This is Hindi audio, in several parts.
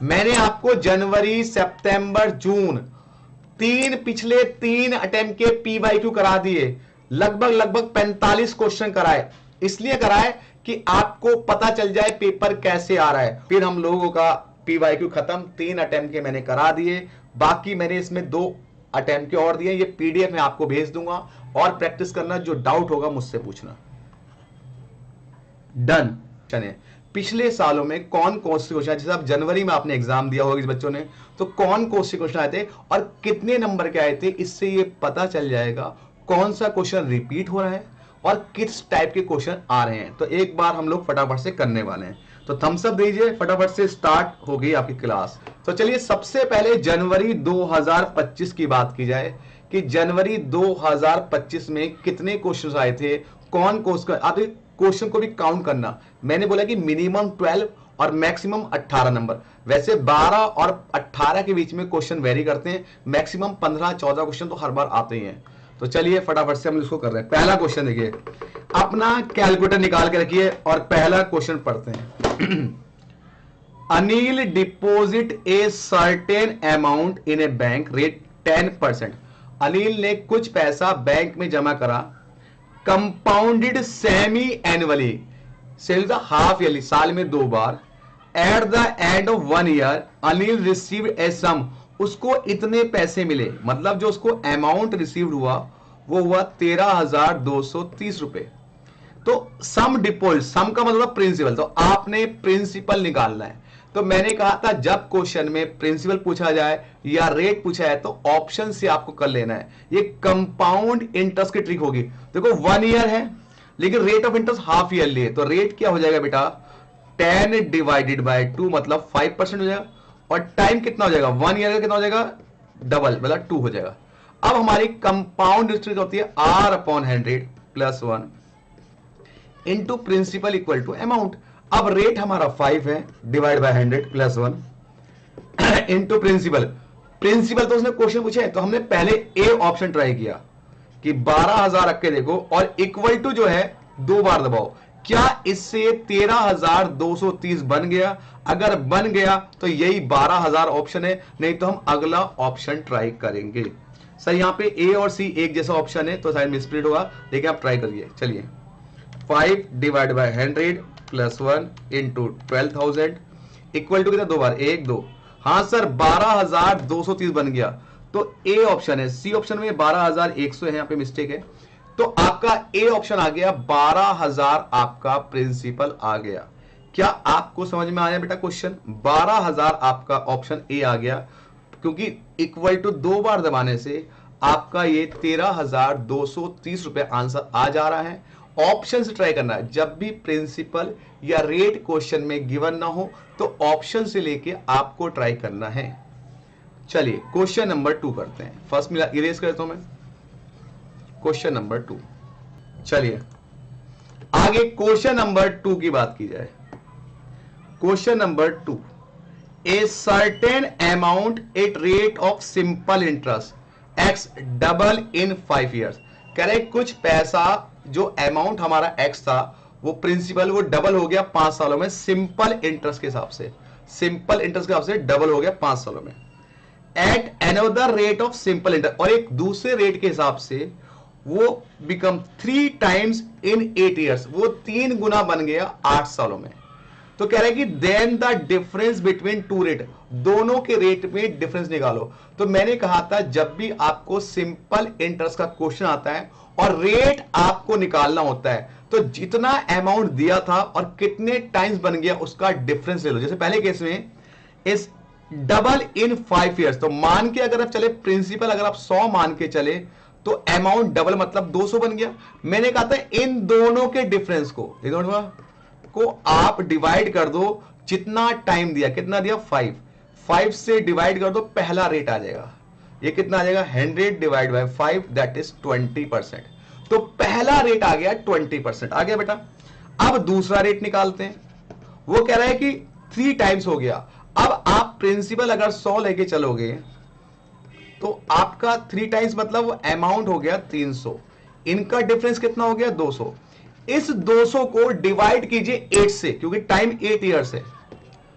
मैंने आपको जनवरी, सितंबर, जून पिछले तीन अटेम्प्ट के पीवाईक्यू करा दिए, लगभग 45 क्वेश्चन कराए। इसलिए कराए कि आपको पता चल जाए पेपर कैसे आ रहा है। फिर हम लोगों का पीवाईक्यू खत्म, 3 अटेम्प्ट के मैंने करा दिए, बाकी मैंने इसमें 2 अटेम्प्ट के और दिए। ये पीडीएफ में आपको भेज दूंगा और प्रैक्टिस करना, जो डाउट होगा मुझसे पूछना। डन। चलिए, पिछले सालों में कौन से क्वेश्चन, जैसे आप जनवरी में आपने एग्जाम दिया होगा इस बच्चों ने, तो कौन से क्वेश्चन आए थे और कितने नंबर के आए थे, इससे ये पता चल जाएगा कौन सा क्वेश्चन रिपीट हो रहा है और किस टाइप के क्वेश्चन आ रहे हैं। तो एक बार हम लोग फटाफट से करने वाले हैं, तो थम्स अप दीजिए, फटाफट से स्टार्ट हो गई आपकी क्लास। तो चलिए, सबसे पहले जनवरी 2025 की बात की जाए कि जनवरी 2025 में कितने क्वेश्चन आए थे, कौन क्वेश्चन। आप क्वेश्चन को भी काउंट करना, मैंने बोला कि मिनिमम 12 और मैक्सिमम 18 नंबर। वैसे 12 और 18 के बीच में क्वेश्चन वेरी करते हैं, मैक्सिमम 15-14 क्वेश्चन तो हर बार आते ही हैं। तो चलिए फटाफट से हम इसको कर रहे हैं। पहला क्वेश्चन देखिए, अपना कैलकुलेटर निकाल के रखिए और पहला क्वेश्चन पढ़ते हैं। Anil deposit a certain amount in a bank rate 10%। Anil ने कुछ पैसा बैंक में जमा करा, compounded semi annually, half yearly, साल में 2 बार। At the end of 1 year Anil received a sum, उसको इतने पैसे मिले, मतलब जो उसको अमाउंट रिसीव्ड हुआ वो हुआ 13,230 रुपए। तो सम डिपोजिट, सम का मतलब प्रिंसिपल, तो आपने प्रिंसिपल निकालना है। तो मैंने कहा था जब क्वेश्चन में प्रिंसिपल पूछा जाए या रेट पूछा है तो ऑप्शन से आपको कर लेना है। ये कंपाउंड इंटरेस्ट की ट्रिक होगी। देखो 1 ईयर है लेकिन rate of interest half yearly है, तो रेट क्या हो जाएगा बेटा, 10 डिवाइडेड बाय 2 मतलब 5% हो जाएगा। और टाइम कितना हो जाएगा, 1 ईयर का कितना हो जाएगा, डबल मतलब 2 हो जाएगा। अब हमारी कंपाउंड इंटरेस्ट होती है R/100 + 1 into principal equal to amount. अब रेट हमारा 5 है, divide by 100 + 1 into principal. Principal तो उसने क्वेश्चन पूछे, तो हमने पहले ए ऑप्शन ट्राई किया कि 12,000 रख के देखो और इक्वल टू जो है 2 बार दबाओ, क्या इससे 13,230 बन गया। अगर बन गया तो यही 12,000 ऑप्शन है, नहीं तो हम अगला ऑप्शन ट्राई करेंगे। सर यहाँ पे ए और सी एक जैसा ऑप्शन है तो शायद मिसप्रिंट होगा, लेकिन आप ट्राई करिए। चलिए, 5 divide by 100 + 1 into 12,000 equal to कितना, 2 बार, 1 2। हाँ सर 12,230 बन गया, तो ए ऑप्शन है। सी ऑप्शन में 12,100 है, यहाँ पे मिस्टेक है, तो आपका ए ऑप्शन आ गया, 12,000 आपका प्रिंसिपल आ गया। क्या आपको समझ में आया बेटा क्वेश्चन, 12,000 आपका ऑप्शन ए आ गया, क्योंकि इक्वल टू 2 बार दबाने से आपका ये 13,230 रुपए आंसर आ जा रहा है। ऑप्शन से ट्राई करना है, जब भी प्रिंसिपल या रेट क्वेश्चन में गिवन ना हो तो ऑप्शन से लेके आपको ट्राई करना है। चलिए क्वेश्चन नंबर 2 करते हैं। फर्स्ट मिला, इरेज करता हूं मैं, क्वेश्चन नंबर 2। चलिए आगे क्वेश्चन नंबर 2 की बात की जाए। Question number 2, A certain amount at rate of simple interest x double in 5 years. कह रहे कुछ पैसा, जो अमाउंट हमारा x था वो प्रिंसिपल वो डबल हो गया 5 सालों में, सिंपल इंटरेस्ट के हिसाब से, सिंपल इंटरेस्ट के हिसाब से डबल हो गया 5 सालों में। At another rate of simple interest, और एक दूसरे रेट के हिसाब से वो बिकम 3 टाइम्स इन 8 ईयर्स, वो 3 गुना बन गया 8 सालों में। तो कह रहा है कि then the difference between 2 rate, दोनों के रेट में डिफरेंस निकालो। तो मैंने कहा था जब भी आपको सिंपल इंटरेस्ट का क्वेश्चन आता है और रेट आपको निकालना होता है, तो जितना अमाउंट दिया था और कितने टाइम्स बन गया उसका डिफरेंस ले लो। जैसे पहले केस में इस डबल इन 5 ईयर्स, तो मान के अगर आप चले प्रिंसिपल, अगर आप 100 मान के चले तो अमाउंट डबल मतलब 200 बन गया। मैंने कहा था इन दोनों के डिफरेंस को आप डिवाइड कर दो, जितना टाइम दिया, कितना दिया 5 से डिवाइड कर दो, पहला रेट आ जाएगा। ये कितना आ जाएगा, 100 डिवाइड बाय 5 दैट इज 20%। तो पहला रेट आ गया 20% आ गया बेटा। अब दूसरा रेट निकालते हैं, वो कह रहा है कि 3 टाइम्स हो गया। अब आप प्रिंसिपल अगर 100 लेके चलोगे तो आपका 3 टाइम्स मतलब अमाउंट हो गया 300, इनका डिफरेंस कितना हो गया 200। इस 200 को डिवाइड कीजिए 8 से, क्योंकि टाइम 8 ईयर्स है,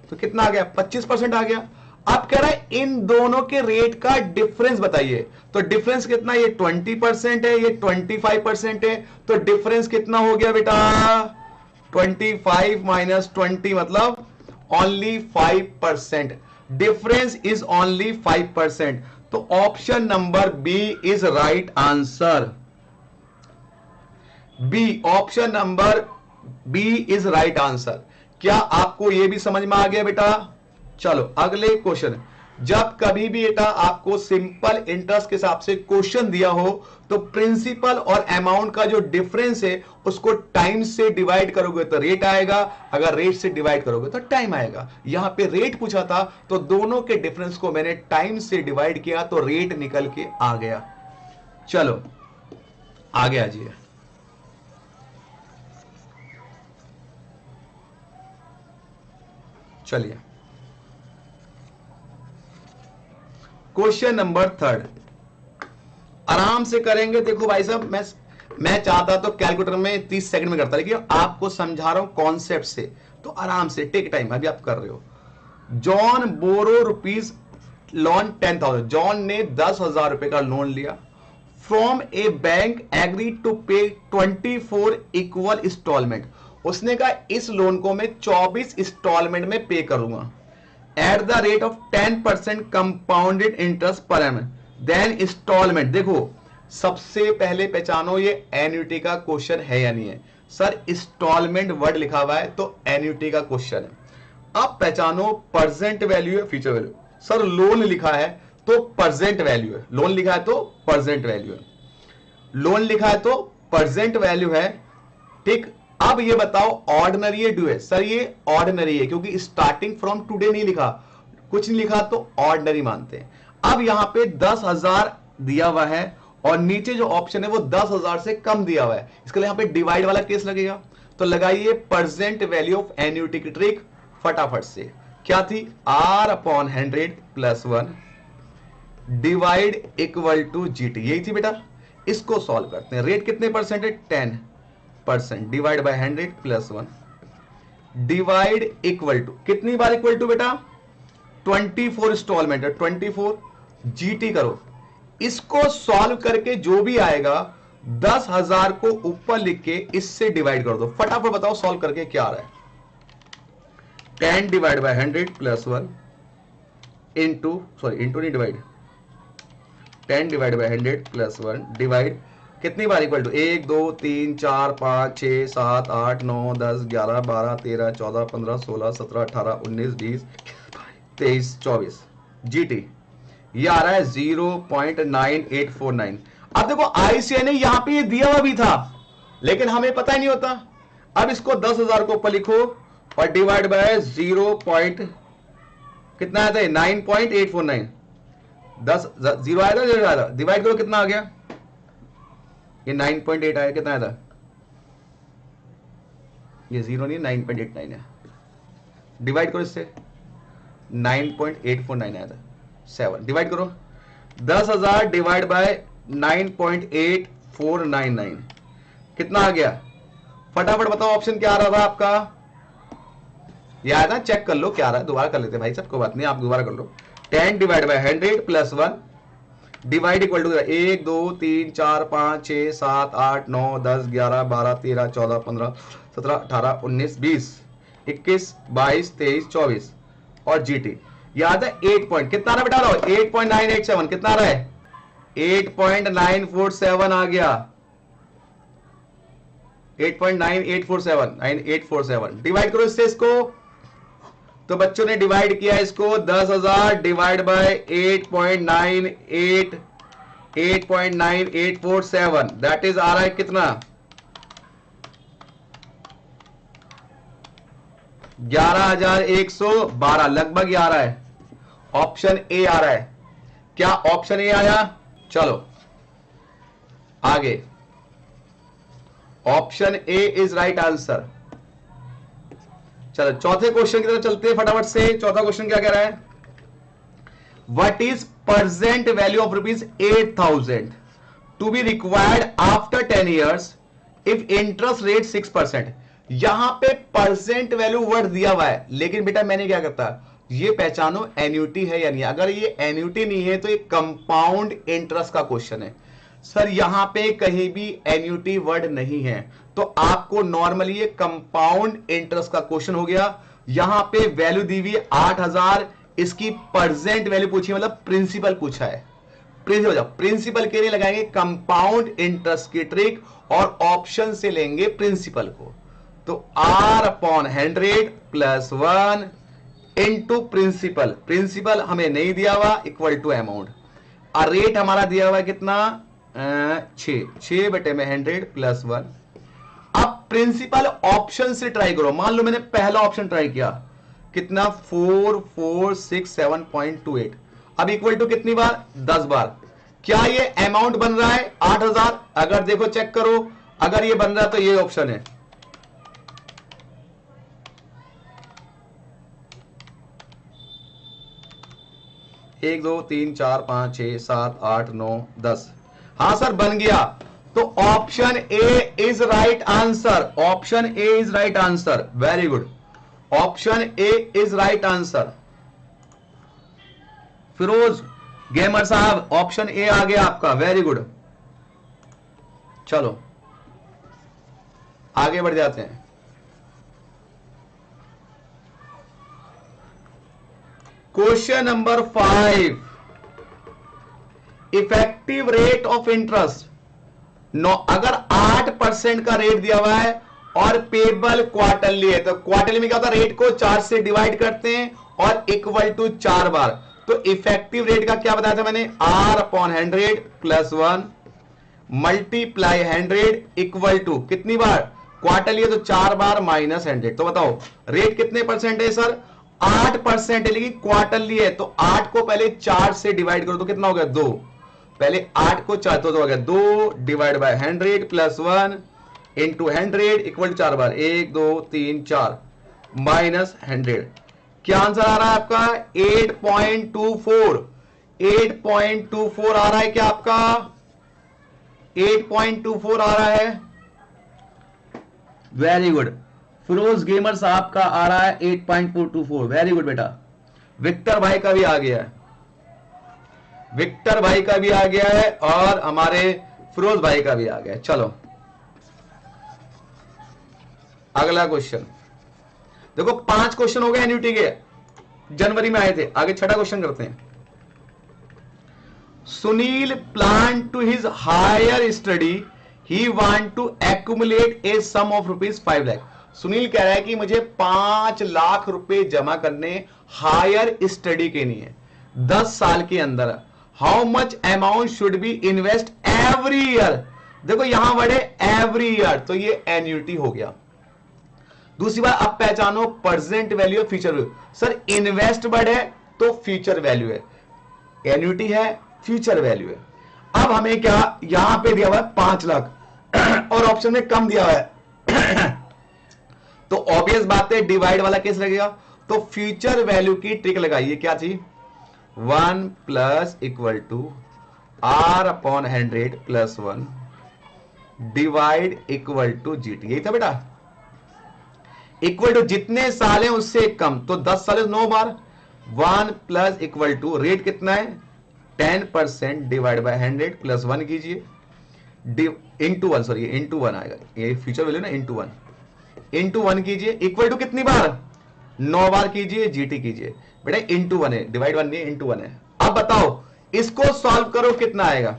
तो कितना आ गया, 25% आ गया। अब कह रहा है इन दोनों के रेट का डिफरेंस बताइए, तो डिफरेंस कितना, ये 20% है, ये 25% है, तो डिफरेंस कितना हो गया बेटा, 25 माइनस 20 मतलब ओनली 5%। Difference is only 5%। तो option number B is right answer. B, option number B is right answer. क्या आपको यह भी समझ में आ गया बेटा? चलो अगले क्वेश्चन। जब कभी भी बेटा आपको सिंपल इंटरेस्ट के हिसाब से क्वेश्चन दिया हो तो प्रिंसिपल और अमाउंट का जो डिफरेंस है उसको टाइम से डिवाइड करोगे तो रेट आएगा, अगर रेट से डिवाइड करोगे तो टाइम आएगा। यहां पे रेट पूछा था तो दोनों के डिफरेंस को मैंने टाइम से डिवाइड किया तो रेट निकल के आ गया। चलो आगे आ जाइए। चलिए क्वेश्चन नंबर 3 आराम से करेंगे। देखो भाई साहब, मैं चाहता तो कैलकुलेटर में 30 सेकंड में करता, लेकिन आपको समझा रहा हूं कॉन्सेप्ट से, तो आराम से टेक टाइम। अभी आप कर रहे हो। John borrow rupees loan 10,000। John ने 10,000 रुपए का लोन लिया from a bank, agree to pay 24 equal instalment. उसने कहा इस लोन को मैं 24 इंस्टॉलमेंट में पे करूंगा at the rate of 10% compounded interest per annum. Then instalment, देखो सबसे पहले पहचानो ये एन्युटी का क्वेश्चन है या नहीं है। सर इंस्टॉलमेंट वर्ड लिखा हुआ है तो एन्युटी का क्वेश्चन है। अब पहचानो प्रेजेंट वैल्यू है फ्यूचर वैल्यू। सर लोन लिखा है तो प्रेजेंट वैल्यू है, लोन लिखा है तो प्रेजेंट वैल्यू है, लोन लिखा है तो प्रेजेंट वैल्यू है। ठीक, अब ये बताओ ऑर्डिनरी है ड्यू है? सर ये ऑर्डिनरी है क्योंकि स्टार्टिंग फ्रॉम टुडे नहीं लिखा, कुछ नहीं लिखा तो ऑर्डिनरी मानते हैं। अब यहां पे 10,000 दिया हुआ है और नीचे जो ऑप्शन है वो 10,000 से कम दिया हुआ है, इसके लिए यहां पे डिवाइड वाला केस लगेगा। तो लगाइए प्रेजेंट वैल्यू ऑफ एन्युटी की ट्रिक फटाफट से। क्या थी, R upon 100 plus 1 divide equal to GT, यही थी बेटा। इसको सॉल्व करते हैं। रेट कितने परसेंट है, 10%, divide by 100 plus 1 divide equal to, कितनी बार इक्वल टू बेटा, 24 इंस्टॉलमेंट है, 24 GT करो। इसको सॉल्व करके जो भी आएगा 10,000 को ऊपर लिख के इससे डिवाइड कर दो। फटाफट बताओ सॉल्व करके क्या आ रहा है। 10 divide by 100 plus 1 into, sorry into नहीं divide, 10 divide by 100 plus 1 divide कितनी बार इक्वल टू 1 2 3 4 5 6 7 8 9 10 11 12 13 14 15 16 17 18 19 20 23 24 GT ये आ रहा है 0.9849। अब देखो ICI ने यहां पे ये दिया हुआ भी था लेकिन हमें पता ही नहीं होता। अब इसको 10,000 को ऊपर लिखो और डिवाइड बाय 0. कितना आया था, 9.849। 10 जीरो आया था, जीरो आया था, डिवाइड करो कितना आ गया, ये 9.8 आया, कितना आया था, ये 0 नहीं 9.89 है, डिवाइड करो इससे 9.849 आया था, 7 डिवाइड करो 10,000 डिवाइड बाय 9.8499 कितना आ गया, फटाफट बताओ ऑप्शन क्या आ रहा था आपका, ये आया था, चेक कर लो क्या आ रहा है, दोबारा कर लेते हैं भाई साहब, कोई बात नहीं, आप दोबारा कर लो। 10 divide by 100 plus 1 divide equal to 1 2 3 4 5 6 7 8 9 10 11 12 13 14 15 17 18 19 20 21 22 23 24 और GT याद है 8 पॉइंट कितना आ रहा बेटा, 8.987 कितना आ रहा है, 8.947 आ गया, 8.9847 डिवाइड करो इससे इसको। तो बच्चों ने डिवाइड किया इसको 10,000 डिवाइड बाय 8.9847 दैट इज आ रहा है कितना, 11,112 लगभग आ रहा है। ऑप्शन ए आ रहा है, क्या ऑप्शन ए आया, चलो आगे, option A is right answer. चलो चौथे क्वेश्चन की तरफ चलते हैं फटाफट से। चौथा क्वेश्चन क्या कह रहा है, what is present value of ₹8,000 to be required after 10 years if interest rate 6%। यहां पे परसेंट वैल्यू वर्ड दिया हुआ है, लेकिन बेटा मैंने क्या करता, ये पहचानो एन्युटी है या नहीं। अगर ये एन्युटी नहीं है तो ये कंपाउंड इंटरेस्ट का क्वेश्चन है। सर यहां पे कहीं भी एन्युटी वर्ड नहीं है, तो आपको नॉर्मली ये कंपाउंड इंटरेस्ट का क्वेश्चन हो गया। यहां पे वैल्यू दी हुई 8000, इसकी प्रेजेंट वैल्यू पूछी, मतलब प्रिंसिपल पूछा है। प्रिंसिपल के लिए लगाएंगे कंपाउंड इंटरेस्ट की ट्रिक और ऑप्शन से लेंगे प्रिंसिपल को। तो R/100 plus 1 into principal, principal हमें नहीं दिया हुआ, इक्वल टू अमाउंट। और रेट हमारा दिया हुआ है कितना, 6/100 प्लस 1। अब प्रिंसिपल ऑप्शन से ट्राई करो। मान लो मैंने पहला ऑप्शन ट्राई किया, कितना 4467.28। अब इक्वल टू कितनी बार, 10 बार। क्या ये अमाउंट बन रहा है 8000? अगर देखो चेक करो, अगर ये बन रहा है तो ये ऑप्शन है। एक 2 3 4 5 6 7 8 9 10। हाँ सर बन गया। तो option A is right answer, option A is right answer, very good, option A is right answer. Firoz gamer साहब ऑप्शन ए आ गया आपका, वेरी गुड। चलो आगे बढ़ जाते हैं। Question number 5, effective rate of interest. अगर 8% का रेट दिया हुआ है और पेबल क्वार्टरली है, तो क्वार्टरली में क्या होता है, रेट को 4 से डिवाइड करते हैं और इक्वल टू 4 बार। तो इफेक्टिव रेट का क्या बताया था मैंने, R/100 plus 1 multiply 100 equal to कितनी बार, क्वार्टरली है तो 4 बार माइनस 100। तो बताओ रेट कितने परसेंट है सर, 8% है, लेकिन क्वार्टरली है तो 8 को पहले 4 से डिवाइड करो तो कितना हो गया, 2। पहले 8 को 4 तो हो गया 2 divide by 100 plus 1 into 100 equal to 4 बार, 1 2 3 4 माइनस 100। क्या आंसर आ रहा है आपका, 8.24। 8.24 आ रहा है क्या आपका, 8.24 आ रहा है, वेरी गुड। फिरोज गेमर साहब का आ रहा है 8.424, वेरी गुड बेटा। विक्टर भाई का भी आ गया है, विक्टर भाई का भी आ गया है और हमारे फिरोज भाई का भी आ गया है। चलो अगला क्वेश्चन देखो, 5 क्वेश्चन हो गए एन्युटी के, जनवरी में आए थे। आगे छठा क्वेश्चन करते हैं। Sunil plan to his higher study, he want to accumulate a sum of ₹5 lakh. Sunil कह रहा है कि मुझे 5 लाख रुपए जमा करने हायर स्टडी के लिए 10 साल के अंदर। How much amount should be invest every year. देखो यहां वर्ड है एवरी ईयर, तो ये एन्युटी हो गया। दूसरी बात, अब पहचानो प्रेजेंट वैल्यू और future value. Sir invest word है तो फ्यूचर वैल्यू है, एन्युटी है फ्यूचर वैल्यू है। अब हमें क्या, यहां पे दिया हुआ है 5 लाख और ऑप्शन में कम दिया हुआ है तो ऑब्वियस बात है डिवाइड वाला केस लगेगा। तो फ्यूचर वैल्यू की ट्रिक लगाइए, क्या थी, 1 plus equal to R/100 plus 1 divide equal to GT, यही था बेटा। इक्वल टू जितने साल हैं उससे कम, तो 10 साल 9 बार। 1 प्लस इक्वल टू रेट कितना है 10% डिवाइड बाय 100 प्लस 1 कीजिए, इंटू 1, सॉरी इंटू 1 आएगा, ये फ्यूचर वैल्यू ना, इंटू 1 कीजिए, इक्वल टू कितनी बार 9 बार कीजिए, GT कीजिए। बेटा इंटू 1 है, डिवाइड 1 नहीं, इंटू 1 है। अब बताओ इसको सॉल्व करो कितना आएगा,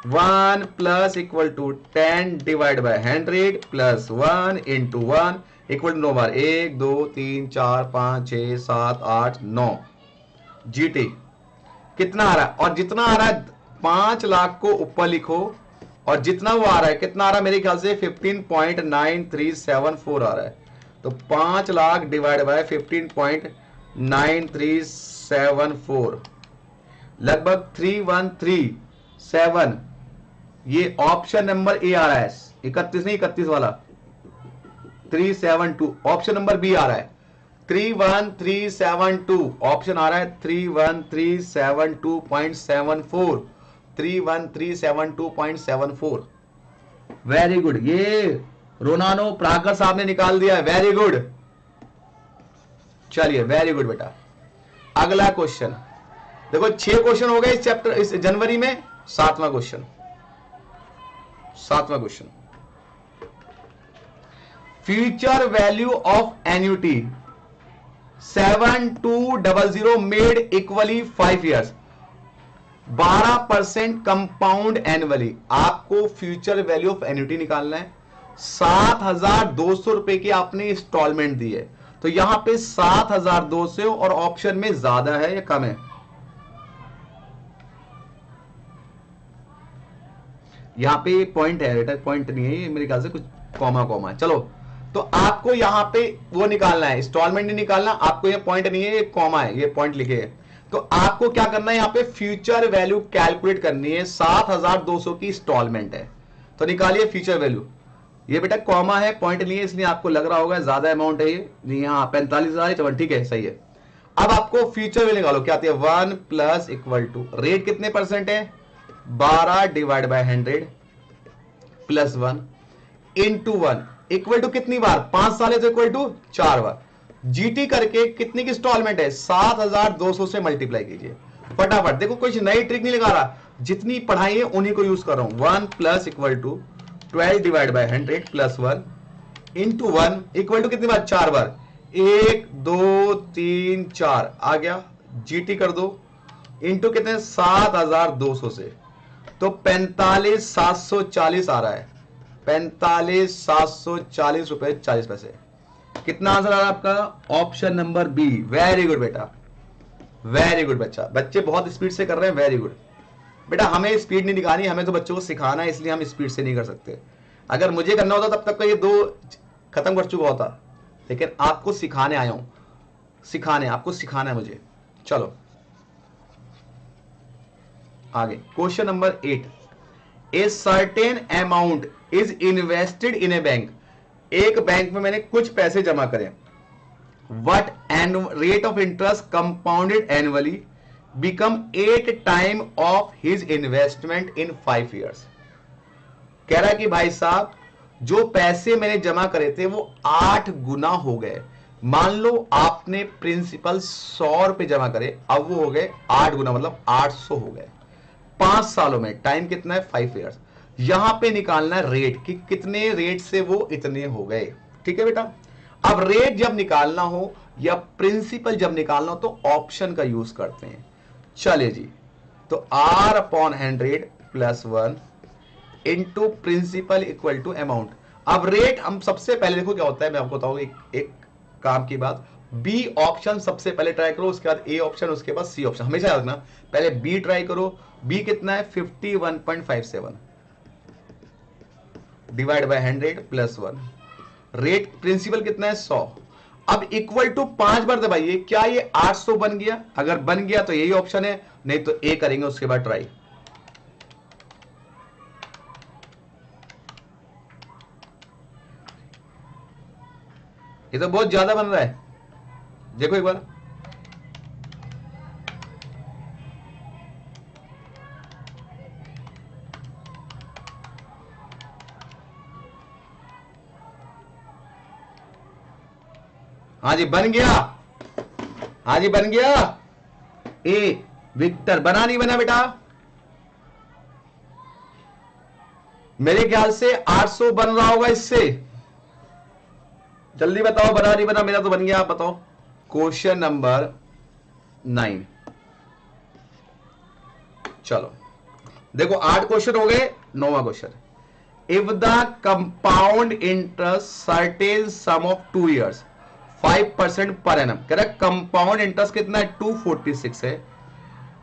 1 plus equal to 10 divide by 100 plus 1 into 1 equal to 9 बार, 1 2 3 4 5 6 7 8 9। GT कितना आ रहा है, और जितना आ रहा है 5 लाख को ऊपर लिखो, और जितना वो आ रहा है कितना आ रहा है, मेरे ख्याल से 15.9374 आ रहा है। तो 5 लाख डिवाइड बाय 15.9374 लगभग 3137। ये ऑप्शन नंबर ए आ रहा है, 31 नहीं 31 वाला, 372। ऑप्शन नंबर बी आ रहा है 31372, ऑप्शन आ रहा है 31372.74, 31372.74। वेरी गुड, ये रोनानो प्राकर साहब ने निकाल दिया, वेरी गुड। चलिए वेरी गुड बेटा। अगला क्वेश्चन देखो, 6 क्वेश्चन हो गए इस चैप्टर, इस जनवरी में। 7वां क्वेश्चन, 7वां question, future value of annuity 7200 made equally 5 years, 12% compound annually. आपको फ्यूचर वैल्यू ऑफ एन्युटी निकालना है। 7,200 रुपए की आपने इंस्टॉलमेंट दी है, तो यहां पे 7,200 और ऑप्शन में ज्यादा है या कम है? यहां पे पॉइंट है बेटा, पॉइंट नहीं है ये, मेरे ख्याल से कुछ कॉमा कॉमा है। चलो, तो आपको यहां पे वो निकालना है, इंस्टॉलमेंट नहीं निकालना आपको, ये पॉइंट नहीं है, ये कॉमा है, ये पॉइंट लिखे है। तो आपको क्या करना है, यहां पे फ्यूचर वैल्यू कैलकुलेट करनी है। 7,200 की इंस्टॉलमेंट है, तो निकालिए फ्यूचर वैल्यू। ये बेटा कॉमा है, पॉइंट नहीं है, इसलिए आपको लग रहा होगा ज्यादा अमाउंट है ये। यहाँ 45,000, ठीक है, सही है। अब आपको फ्यूचर वैल्यू निकालो, क्या आती है? 1 प्लस इक्वल टू रेट कितने परसेंट है? 12 divide by 100 plus 1 into 1 equal to कितनी बार? 5 साल है तो इक्वल टू 4 बार। जीटी करके कितनी की इंस्टॉलमेंट है? 7,200 से मल्टीप्लाई कीजिए फटाफट। देखो कुछ नई ट्रिक नहीं लगा रहा, जितनी पढ़ाई है उन्हीं को यूज कर रहा हूं। 1 plus equal to 12 divide by 100 plus 1 into 1 equal to कितनी बार? 4 बार। 1 2 3 4 आ गया, जीटी कर दो इंटू कितने? 7,200 से, तो 45,740 आ रहा है। 45,740 रुपए 40 पैसे। कितना आंसर आ रहा है आपका? Option number B. Very good बेटा, वेरी गुड बच्चा। बच्चे बहुत स्पीड से कर रहे हैं, वेरी गुड बेटा। हमें स्पीड नहीं दिखानी, हमें तो बच्चों को सिखाना है, इसलिए हम स्पीड से नहीं कर सकते। अगर मुझे करना होता तब तक का ये 2 खत्म कर चुका होता, लेकिन आपको सिखाने आया हूं, सिखाने, आपको सिखाना है मुझे। चलो आगे, question number 8। A certain amount is invested in a bank. एक बैंक में मैंने कुछ पैसे जमा करे। What rate of interest compounded annually become 8 time of his investment in 5 years. कह रहा है कि भाई साहब, जो पैसे मैंने जमा करे थे वो 8 गुना हो गए। मान लो आपने प्रिंसिपल 100 रुपए जमा करे, अब वो हो गए 8 गुना, मतलब 800 हो गए 5 सालों में। टाइम कितना है? 5 ईयर्स। यहां पे निकालना है रेट कि कितने रेट से वो इतने हो गए। ठीक है बेटा। अब रेट जब निकालना हो या प्रिंसिपल जब निकालना हो तो ऑप्शन का यूज करते हैं। चलिए जी, तो R upon 100 plus 1 into principal equal to amount. अब रेट हम सबसे पहले देखो क्या होता है, मैं आपको बताऊंगा एक काम की बात। बी ऑप्शन सबसे पहले ट्राई करो, उसके बाद ए ऑप्शन, उसके बाद सी ऑप्शन। हमेशा याद रखना, पहले बी ट्राई करो। बी कितना है? 51.57 divide by 100 plus 1। Rate principal कितना है? 100। अब इक्वल टू 5 बार दबाइए, क्या ये 800 बन गया? अगर बन गया तो यही ऑप्शन है, नहीं तो ए करेंगे उसके बाद ट्राई। ये तो बहुत ज्यादा बन रहा है, देखो एक बार। हाँ जी बन गया, हाँ जी बन गया। ए विक्टर बना नहीं बना बेटा? मेरे ख्याल से 800 बन रहा होगा इससे। जल्दी बताओ बना नहीं बना? मेरा तो बन गया, आप बताओ। Question number 9। चलो देखो 8 क्वेश्चन हो गए, 9वां question. If the compound interest certain sum of 2 years 5% per annum. कह रहा है कंपाउंड इंटरेस्ट कितना है? 246 है।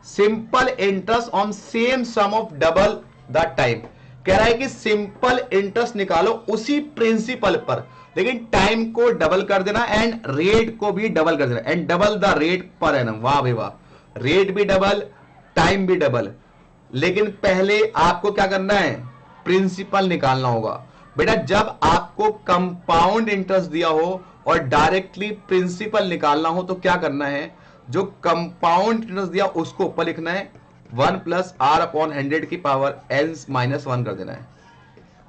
Simple interest on same sum of double the time. कह रहा है कि सिंपल इंटरेस्ट निकालो उसी प्रिंसिपल पर, लेकिन टाइम को डबल कर देना एंड रेट को भी डबल कर देना, and double the rate per annum. वाह भाई वाह, रेट भी डबल, टाइम भी डबल। लेकिन पहले आपको क्या करना है? प्रिंसिपल निकालना होगा। बेटा जब आपको कंपाउंड इंटरेस्ट दिया हो और डायरेक्टली प्रिंसिपल निकालना हो तो क्या करना है? जो कंपाउंड इंटरेस्ट दिया उसको ऊपर लिखना है, 1 प्लस R अपॉन 100 की पावर n -1 कर देना है।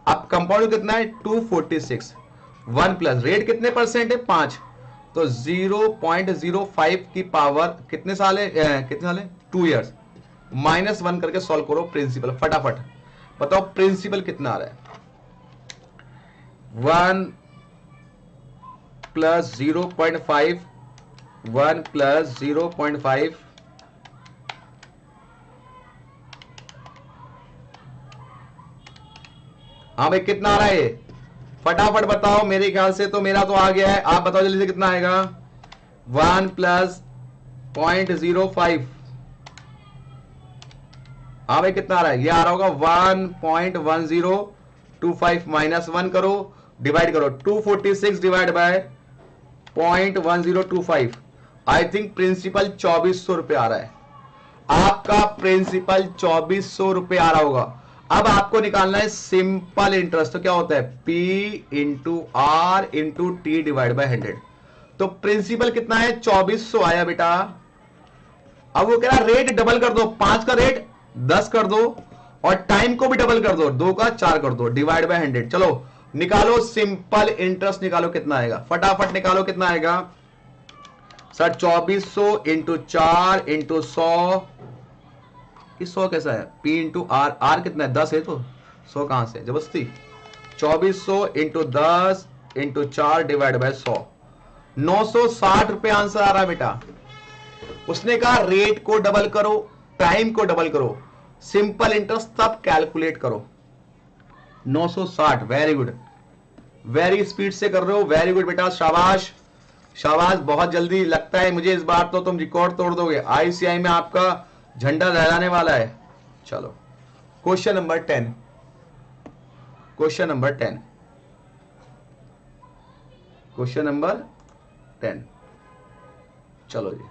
अब कंपाउंड कितना है 246, 1 प्लस रेट कितने परसेंट है 5, तो 0.05 की पावर कितने साल है, कितने साल है 2 ईयर्स, -1 करके सॉल्व करो प्रिंसिपल फटाफट। बताओ प्रिंसिपल कितना आ रहा है, 1 प्लस 0.5, 1 प्लस 0.5, हाँ भाई कितना आ रहा है, फटाफट बताओ। मेरे ख्याल से तो मेरा तो आ गया है, आप बताओ जल्दी से कितना आएगा। 1 प्लस 0.05, हाँ भाई कितना आ रहा है, ये आ रहा होगा 1.1025 -1 करो, डिवाइड करो 246 divide by 0.1025, I think principal 2400 रुपए आ रहा है। आपका प्रिंसिपल 2400 रुपए आ रहा होगा। अब आपको निकालना है सिंपल इंटरेस्ट, तो क्या होता है P into R into T divide by 100। तो प्रिंसिपल कितना है 2400 आया बेटा। अब वो कह रहा रेट डबल कर दो, 5 का रेट 10 कर दो और टाइम को भी डबल कर दो, 2 का 4 कर दो, डिवाइड बाय 100। चलो निकालो सिंपल इंटरेस्ट, निकालो कितना आएगा, फटाफट निकालो कितना आएगा सर। 2400 इंटू 4 इंटू 100, 100 कैसा है P इंटू आर, आर कितना है 10 है, तो 100 कहां से जबरदस्ती। 2400 इंटू 10 इंटू 4 डिवाइड बाय 100, 960 रुपए आंसर आ रहा है बेटा। उसने कहा रेट को डबल करो, टाइम को डबल करो, सिंपल इंटरेस्ट तब कैलकुलेट करो। 960, वेरी गुड, वेरी स्पीड से कर रहे हो, वेरी गुड बेटा, शाबाश शाबाश, बहुत जल्दी। लगता है मुझे इस बार तो तुम रिकॉर्ड तोड़ दोगे, आईसीआई में आपका झंडा लहराने वाला है। चलो question number 10, question number 10, question number 10, चलो जी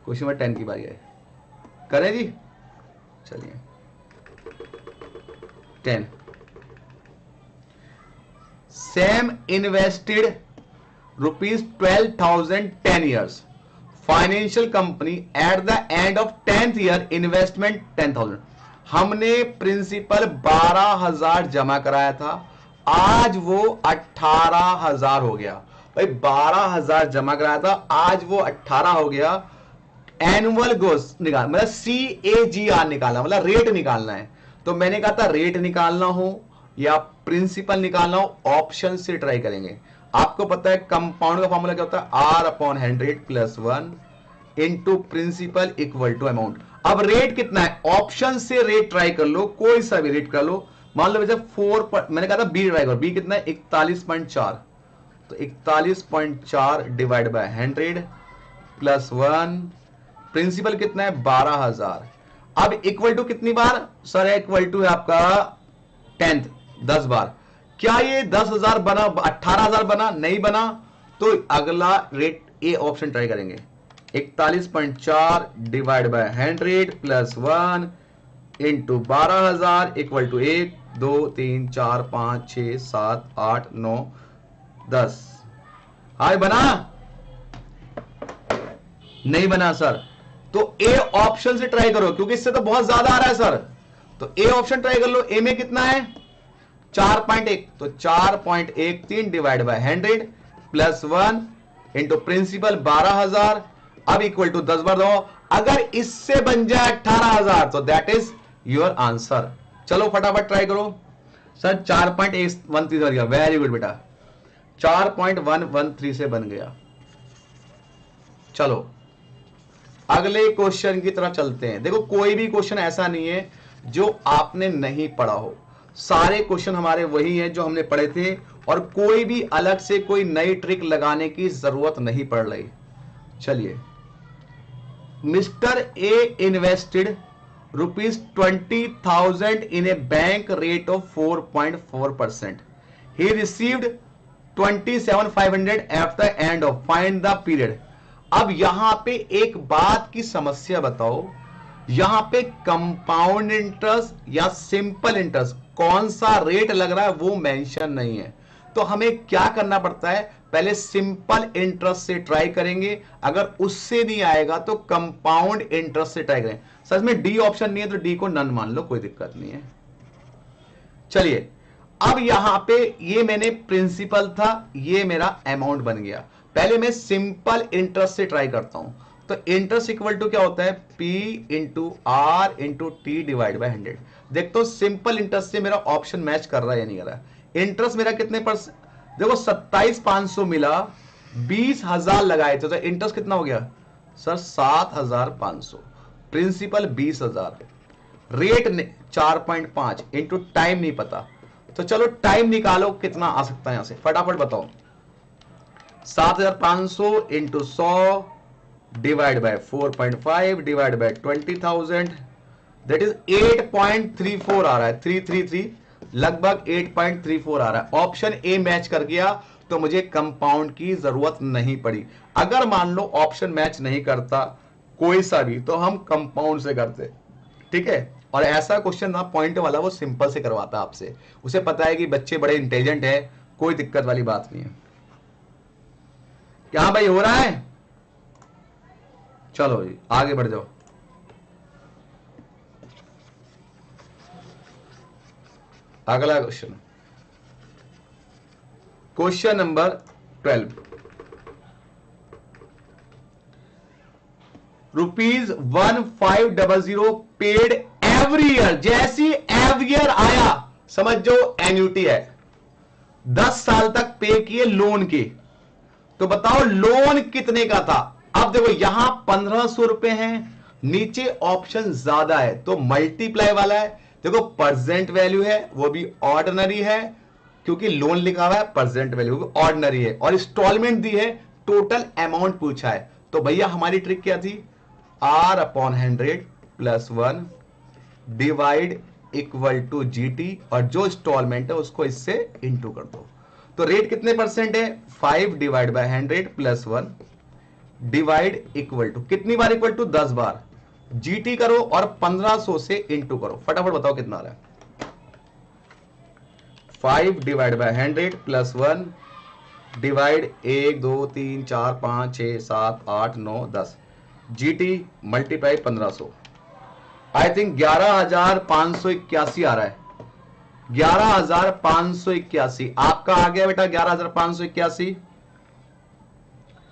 क्वेश्चन नंबर 10 की बारी है, करें जी। चलिए 10, Sam invested ₹12,000 10 years, financial company at the end of 10th year investment 10,000। हमने प्रिंसिपल 12,000 जमा कराया था, आज वो 18,000 हो गया। भाई 12,000 जमा कराया था, आज वो 18 हो गया। एनुअल ग्रोथ निकाल, मतलब CAGR निकालना, मतलब रेट निकालना है। तो मैंने कहा था रेट निकालना हो या प्रिंसिपल निकालना हो, ऑप्शन से ट्राई करेंगे। आपको पता है कंपाउंड का फॉर्मूला क्या होता है, R/100 + 1 into principal equal to amount. अब रेट कितना है, ऑप्शन से रेट ट्राई कर लो, कोई सा भी रेट कर लो। मान लो वैसे 4, मैंने कहा था बी ट्राई करो, बी कितना है 41.4, तो 41.4 डिवाइड बाय 100 + 1, प्रिंसिपल कितना है 12,000। अब इक्वल टू कितनी बार सर, इक्वल टू है आपका 10th 10 बार। क्या ये 10,000 बना, 18,000 बना, नहीं बना, तो अगला रेट ए ऑप्शन ट्राई करेंगे। 41.4 divide by 100 + 1 into 12,000 equal to 1 2 3 4 5 6 7 8 9 10। हाय बना, नहीं बना सर, तो ए ऑप्शन से ट्राई करो, क्योंकि इससे तो बहुत ज्यादा आ रहा है सर। तो ए ऑप्शन ट्राई कर लो, ए में कितना है 4.1, तो 4.13 डिवाइड बाय 100 + 1 इंटू प्रिंसिपल 12,000, अब इक्वल टू 10 बार दो। अगर इससे बन जाए 18,000 तो दैट इज योर आंसर। चलो फटाफट ट्राई करो सर। 4.113 बन गया, वेरी गुड बेटा, 4.113 से बन गया। चलो अगले क्वेश्चन की तरफ चलते हैं। देखो कोई भी क्वेश्चन ऐसा नहीं है जो आपने नहीं पढ़ा हो, सारे क्वेश्चन हमारे वही हैं जो हमने पढ़े थे, और कोई भी अलग से कोई नई ट्रिक लगाने की जरूरत नहीं पड़ रही। चलिए, mister A invested ₹20,000 in a bank rate of 4.4%. He received 27,500 at the end of, find the period. अब यहां पे एक बात की समस्या बताओ, यहां पे कंपाउंड इंटरेस्ट या सिंपल इंटरेस्ट कौन सा रेट लग रहा है वो मेंशन नहीं है। तो हमें क्या करना पड़ता है, पहले सिंपल इंटरेस्ट से ट्राई करेंगे, अगर उससे नहीं आएगा तो कंपाउंड इंटरेस्ट से ट्राई करें। सच में डी ऑप्शन नहीं है तो डी को नन मान लो, कोई दिक्कत नहीं है। चलिए अब यहां पे ये मैंने प्रिंसिपल था, ये मेरा अमाउंट बन गया। पहले मैं सिंपल इंटरेस्ट से ट्राई करता हूं। तो इंटरेस्ट इक्वल टू क्या होता है, P into R into T divide by 100। देखते हो सिंपल इंटरेस्ट से मेरा ऑप्शन मैच कर रहा है या नहीं कर रहा है। इंटरेस्ट मेरा कितने परसेंट, देखो 27,500 मिला, 20,000 लगाए थे तो इंटरेस्ट कितना हो गया sir 7,500, principal 20,000, rate 4.5 into time नहीं पता, तो चलो टाइम निकालो कितना आ सकता है यहां से, फटाफट बताओ। 7,500 into 100 divide bye 4.5 divide by 20,000, that is 8.34 आ रहा है, 333, लगभग 8.34 आ रहा है। ऑप्शन ए मैच कर गया तो मुझे कंपाउंड की जरूरत नहीं पड़ी। अगर मान लो ऑप्शन मैच नहीं करता कोई सा भी तो हम कंपाउंड से करते, ठीक है। और ऐसा क्वेश्चन ना पॉइंट वाला वो सिंपल से करवाता आपसे, उसे पता है कि बच्चे बड़े इंटेलिजेंट है, कोई दिक्कत वाली बात नहीं है। क्या भाई हो रहा है, चलो जी आगे बढ़ जाओ। अगला question, question number 12, ₹1500 paid every year. जैसी एवरी ईयर आया समझ जाओ एन्यूटी है, 10 साल तक पे किए लोन के। तो बताओ लोन कितने का था। अब देखो यहां 1,500 रुपए हैं, नीचे ऑप्शन ज्यादा है तो मल्टीप्लाई वाला है। देखो प्रेजेंट वैल्यू है वो भी ऑर्डिनरी है, क्योंकि लोन लिखा हुआ है, प्रेजेंट वैल्यू भी ऑर्डिनरी है, और इंस्टॉलमेंट दी है, टोटल अमाउंट पूछा है। तो भैया हमारी ट्रिक क्या थी, R/100 plus 1 divide equal to GT, और जो इंस्टॉलमेंट है उसको इससे इंटू कर दो। तो रेट कितने परसेंट है, 5 divide by 100 plus 1 divide equal to, कितनी बार इक्वल टू 10 बार, GT करो और 1500 से इंटू करो, फटाफट बताओ कितना आ रहा है। 5 divide by 100 plus 1 divide 1 2 3 4 5 6 7 8 9 10, GT multiply 1500, I think 11,581 आ रहा है, 11,581 आपका आ गया बेटा, 11,581,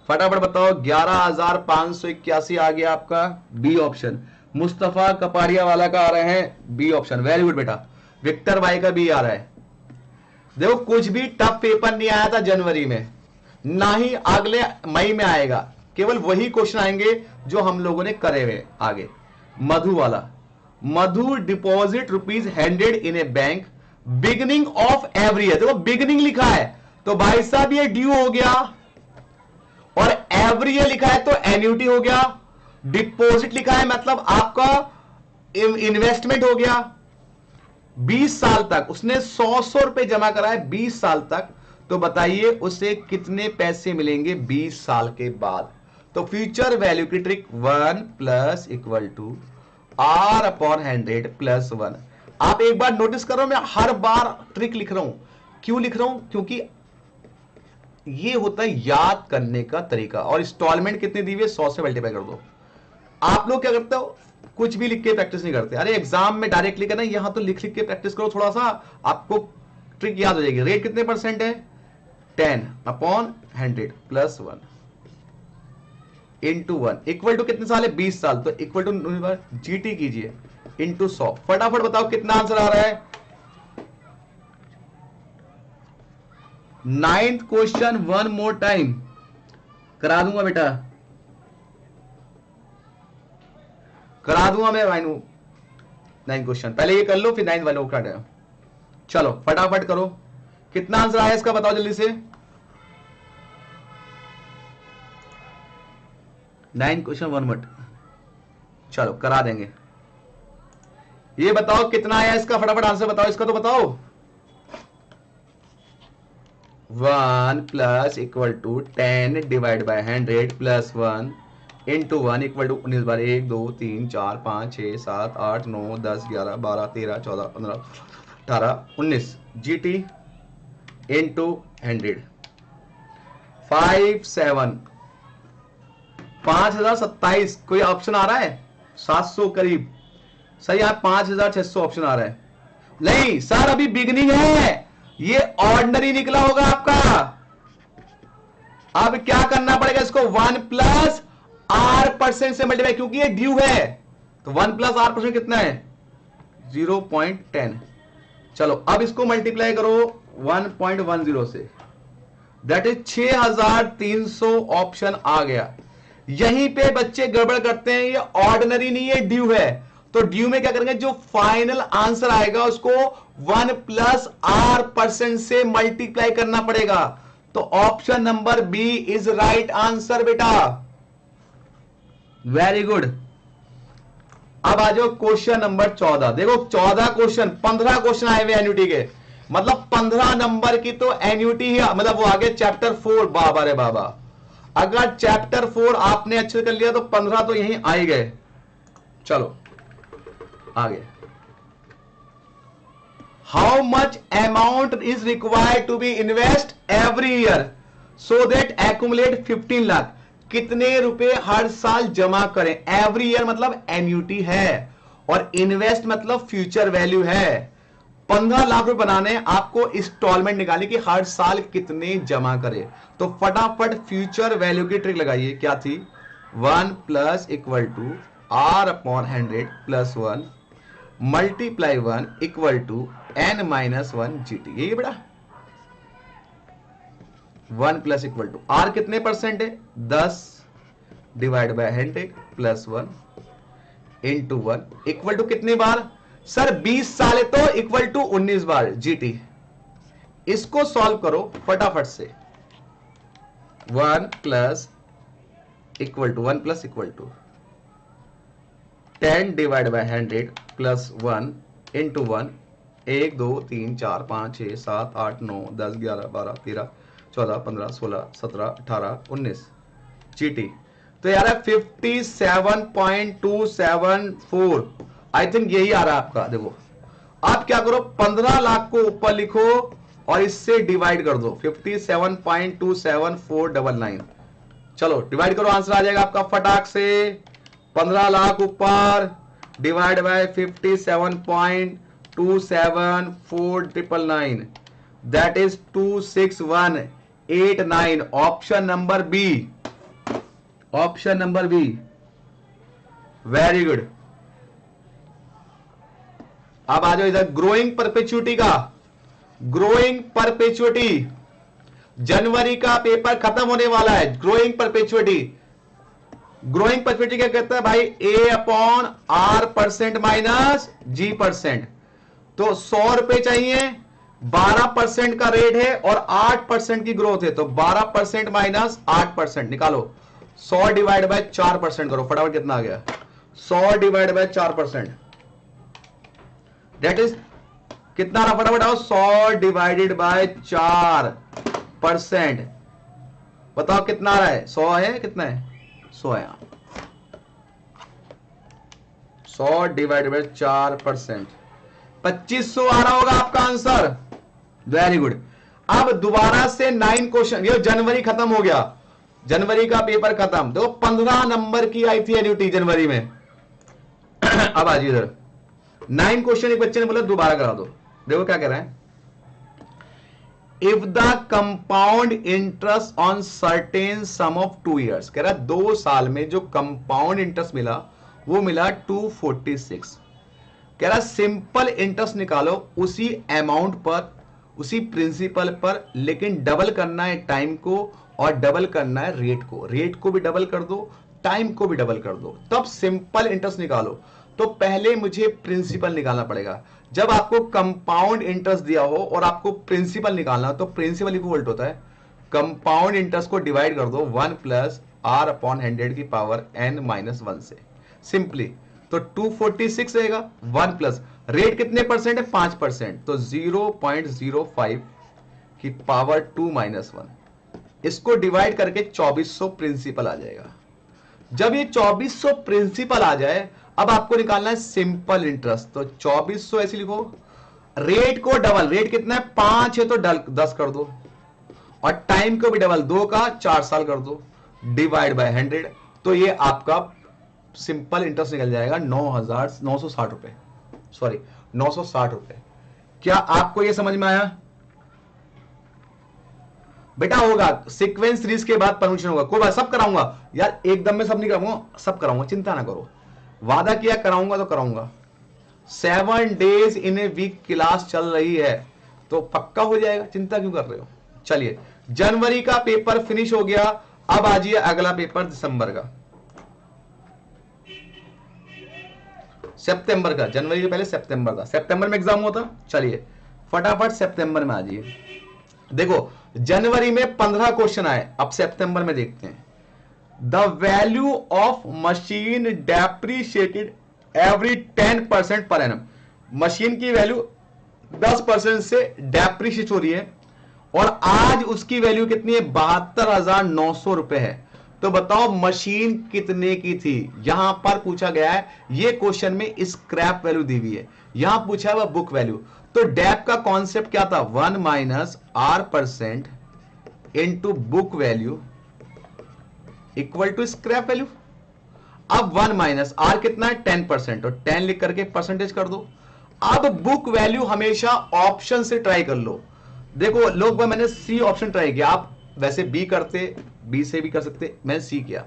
फटाफट बताओ 11,581 आ गया आपका। बी ऑप्शन, मुस्तफा कपाड़िया वाला का आ रहे हैं बी ऑप्शन, वेरी गुड बेटा। विक्टर भाई का बी आ रहा है। देखो कुछ भी टफ पेपर नहीं आया था जनवरी में, ना ही अगले मई में आएगा, केवल वही क्वेश्चन आएंगे जो हम लोगों ने करे हुए। आगे मधु वाला, Madhu deposit ₹100 in a bank beginning of every year. देखो बिगिनिंग लिखा है तो भाई साहब ये ड्यू हो गया, और एवरी ईयर लिखा है तो एन्यूटी हो गया, डिपॉजिट लिखा है मतलब आपका इन्वेस्टमेंट हो गया। 20 साल तक उसने 100 रुपए जमा करा है 20 साल तक, तो बताइए उसे कितने पैसे मिलेंगे 20 साल के बाद। तो फ्यूचर वैल्यू की trick 1 plus equal to R/100 plus 1। आप एक बार नोटिस करो, मैं हर बार ट्रिक लिख रहा हूं, क्यों लिख रहा हूं, क्योंकि ये होता है याद करने का तरीका। और इंस्टॉलमेंट कितने दी हुई है, 100 से मल्टीप्लाई कर दो। आप लोग क्या करते हो, कुछ भी लिख के प्रैक्टिस नहीं करते। अरे एग्जाम में डायरेक्ट लिखा ना, यहां तो लिख लिख के प्रैक्टिस करो, थोड़ा सा आपको ट्रिक याद हो जाएगी। रेट कितने परसेंट है, 10/100 प्लस 1 इंटू 1 इक्वल टू कितने साल है, 20 साल, तो इक्वल टू GT कीजिए इंटू 100। फटाफट बताओ कितना आंसर आ रहा है। 9th question one more time करा दूंगा बेटा, करा दूंगा मैं। 9 क्वेश्चन पहले ये कर लो, फिर 9 वालों का चलो फटाफट करो। कितना आंसर आया इसका बताओ जल्दी से। 9 क्वेश्चन 1 मिनट, चलो करा देंगे। ये बताओ कितना आया इसका, फटाफट आंसर बताओ इसका, तो बताओ। 1 plus equal to 10 divide by 100 plus 1 into 1 equal to 19 बार 1 2 3 4 5 6 7 8 9 10 11 12 13 14 15 18 19 GT इंटू 100 5 7 5,027। कोई ऑप्शन आ रहा है 700 करीब, सही। यहाँ 5,600 ऑप्शन आ रहा है। नहीं सर, अभी बिगनिंग है, ये ऑर्डिनरी निकला होगा आपका। अब क्या करना पड़ेगा इसको, 1+r% से मल्टीप्लाई, क्योंकि ये ड्यू है, तो 1+r% कितना है 0.10। चलो अब इसको मल्टीप्लाई करो 1.10 से, दैट इज 6300 ऑप्शन आ गया। यहीं पे बच्चे गड़बड़ करते हैं, ये ऑर्डिनरी नहीं है, ड्यू है। तो ड्यू में क्या करेंगे, जो फाइनल आंसर आएगा उसको 1+r% से मल्टीप्लाई करना पड़ेगा। तो option number B is right answer बेटा, वेरी गुड। अब आ जाओ क्वेश्चन नंबर 14। देखो 14 क्वेश्चन, 15 क्वेश्चन आए हुए एन्युटी के, मतलब 15 नंबर की तो एन्युटी ही, मतलब वो आगे चैप्टर 4। बाबा रे बाबा, अगर चैप्टर 4 आपने अच्छे कर लिया तो 15 तो यहीं आ ही गए। चलो आगे, how much amount is required to be invest every year so that accumulate 15 lakh. कितने रुपए हर साल जमा करें, एवरी ईयर मतलब एन्युटी है, और इन्वेस्ट मतलब फ्यूचर वैल्यू है। 15 लाख रुपए बनाने, आपको इंस्टॉलमेंट निकाली कि हर साल कितने जमा करें। तो फटाफट फ्यूचर वैल्यू की ट्रिक लगाइए, क्या थी, 1+r/100 + 1 मल्टीप्लाई 1 = n-1 GT। यही बेटा 1 प्लस इक्वल टू आर कितने परसेंट है, 10 divide by 100 + 1 into 1 equal to कितनी बार, सर 20 साल है तो इक्वल टू 19 बार GT। इसको सॉल्व करो फटाफट से, 1 plus equal to 10 divide by 100 + 1 into 1 1 2 3 4 5 6 7 8 9 10 11 12 13 14 15 16 17 18 19 GT। तो यार 57.274, आई थिंक यही आ रहा है आपका। देखो आप क्या करो, 15 लाख को ऊपर लिखो और इससे डिवाइड कर दो, 57.27499। चलो डिवाइड करो, आंसर आ जाएगा आपका फटाक से। 15 लाख ऊपर divide by 57.27499, that is 26189। Option number B, option number B, very good. अब आ जाओ इधर, ग्रोइंग परपेचुइटी का, ग्रोइंग परपेचुइटी जनवरी का पेपर खत्म होने वाला है। ग्रोइंग परपेचुइटी, ग्रोइंग परपेचुइटी क्या कहता है भाई, A/R% माइनस G%। तो 100 रुपए चाहिए, 12% का रेट है और 8% की ग्रोथ है, तो 12% माइनस 8% निकालो। 100 डिवाइड बाय 4% करो, फटाफट कितना आ गया, 100 डिवाइड बाय 4%, दैट इज कितना रहा, फटाफट आओ, 100 डिवाइडेड बाय 4%, बताओ कितना आ रहा है, 100 है, कितना है, 100 है, 100 डिवाइडेड बाय 4%, 2500 आ रहा होगा आपका आंसर, वेरी गुड। अब दोबारा से 9 क्वेश्चन, ये जनवरी खत्म हो गया, जनवरी का पेपर खत्म। देखो 15 नंबर की आई थी एन्युटी जनवरी में। अब आज इधर 9 क्वेश्चन एक बच्चे ने बोला दोबारा करा दो। देखो क्या कह रहा है, if the compound interest on certain sum of 2 years, कह रहा है 2 साल में जो कंपाउंड इंटरेस्ट मिला वो मिला 246। कह रहा सिंपल इंटरेस्ट निकालो उसी अमाउंट पर, उसी प्रिंसिपल पर, लेकिन डबल करना है टाइम को और डबल करना है रेट को। रेट को भी डबल कर दो, टाइम को भी डबल कर दो, तब सिंपल इंटरेस्ट निकालो। तो पहले मुझे प्रिंसिपल निकालना पड़ेगा। जब आपको कंपाउंड इंटरेस्ट दिया हो और आपको प्रिंसिपल निकालना हो तो प्रिंसिपल इक्वल होता है कंपाउंड इंटरेस्ट को डिवाइड कर दो 1+r/100 की पावर n-1 से, सिंपली। तो 246 रहेगा, 1 प्लस रेट कितने परसेंट है, 5%, तो 0.05 की पावर 2-1, इसको डिवाइड करके 2400 प्रिंसिपल आ जाएगा। जब ये 2400 प्रिंसिपल आ जाए, अब आपको निकालना है सिंपल इंटरेस्ट। तो 2400 ऐसे लिखो, रेट को डबल, रेट कितना है 5 है तो 10 कर दो, और टाइम को भी डबल, 2 का 4 साल कर दो, डिवाइड बाय 100। तो ये आपका सिंपल इंटरेस्ट निकल जाएगा 9,960 रुपए, सॉरी 960 रुपए। क्या आपको यह समझ में आया? बेटा होगा सीक्वेंस सीरीज के बाद परमिशन होगा, कोई बात, सब कराऊंगा यार, एकदम में सब नहीं कराऊंगा, सब कराऊंगा, चिंता ना करो, वादा किया कराऊंगा तो कराऊंगा। 7 days in a week class चल रही है तो पक्का हो जाएगा, चिंता क्यों कर रहे हो। चलिए, जनवरी का पेपर फिनिश हो गया, अब आ जाइए अगला पेपर दिसंबर का, सितंबर का, जनवरी के पहले सितंबर का, सितंबर में एग्जाम होता। चलिए फटाफट सितंबर में आ जाइए। देखो जनवरी में 15 क्वेश्चन आए, अब सितंबर में देखते हैं। The value of machine depreciated every 10% per annum, machine की वैल्यू 10% से डेप्रिशिएट हो रही है और आज उसकी वैल्यू कितनी है, 72,900 रुपए है। तो बताओ मशीन कितने की थी, यहां पर पूछा गया है, ये क्वेश्चन में स्क्रैप वैल्यू दी हुई है, यहां पूछा हुआ बुक वैल्यू। तो डेप का कॉन्सेप्ट क्या था, 1 minus R% into book value equal to scrap value. अब 1 माइनस आर कितना है, 10%, और 10 लिख करके परसेंटेज कर दो। अब बुक वैल्यू हमेशा ऑप्शन से ट्राई कर लो। देखो लोग, मैंने सी ऑप्शन ट्राई किया, आप वैसे बी करते, बी से भी कर सकते, मैंने सी किया।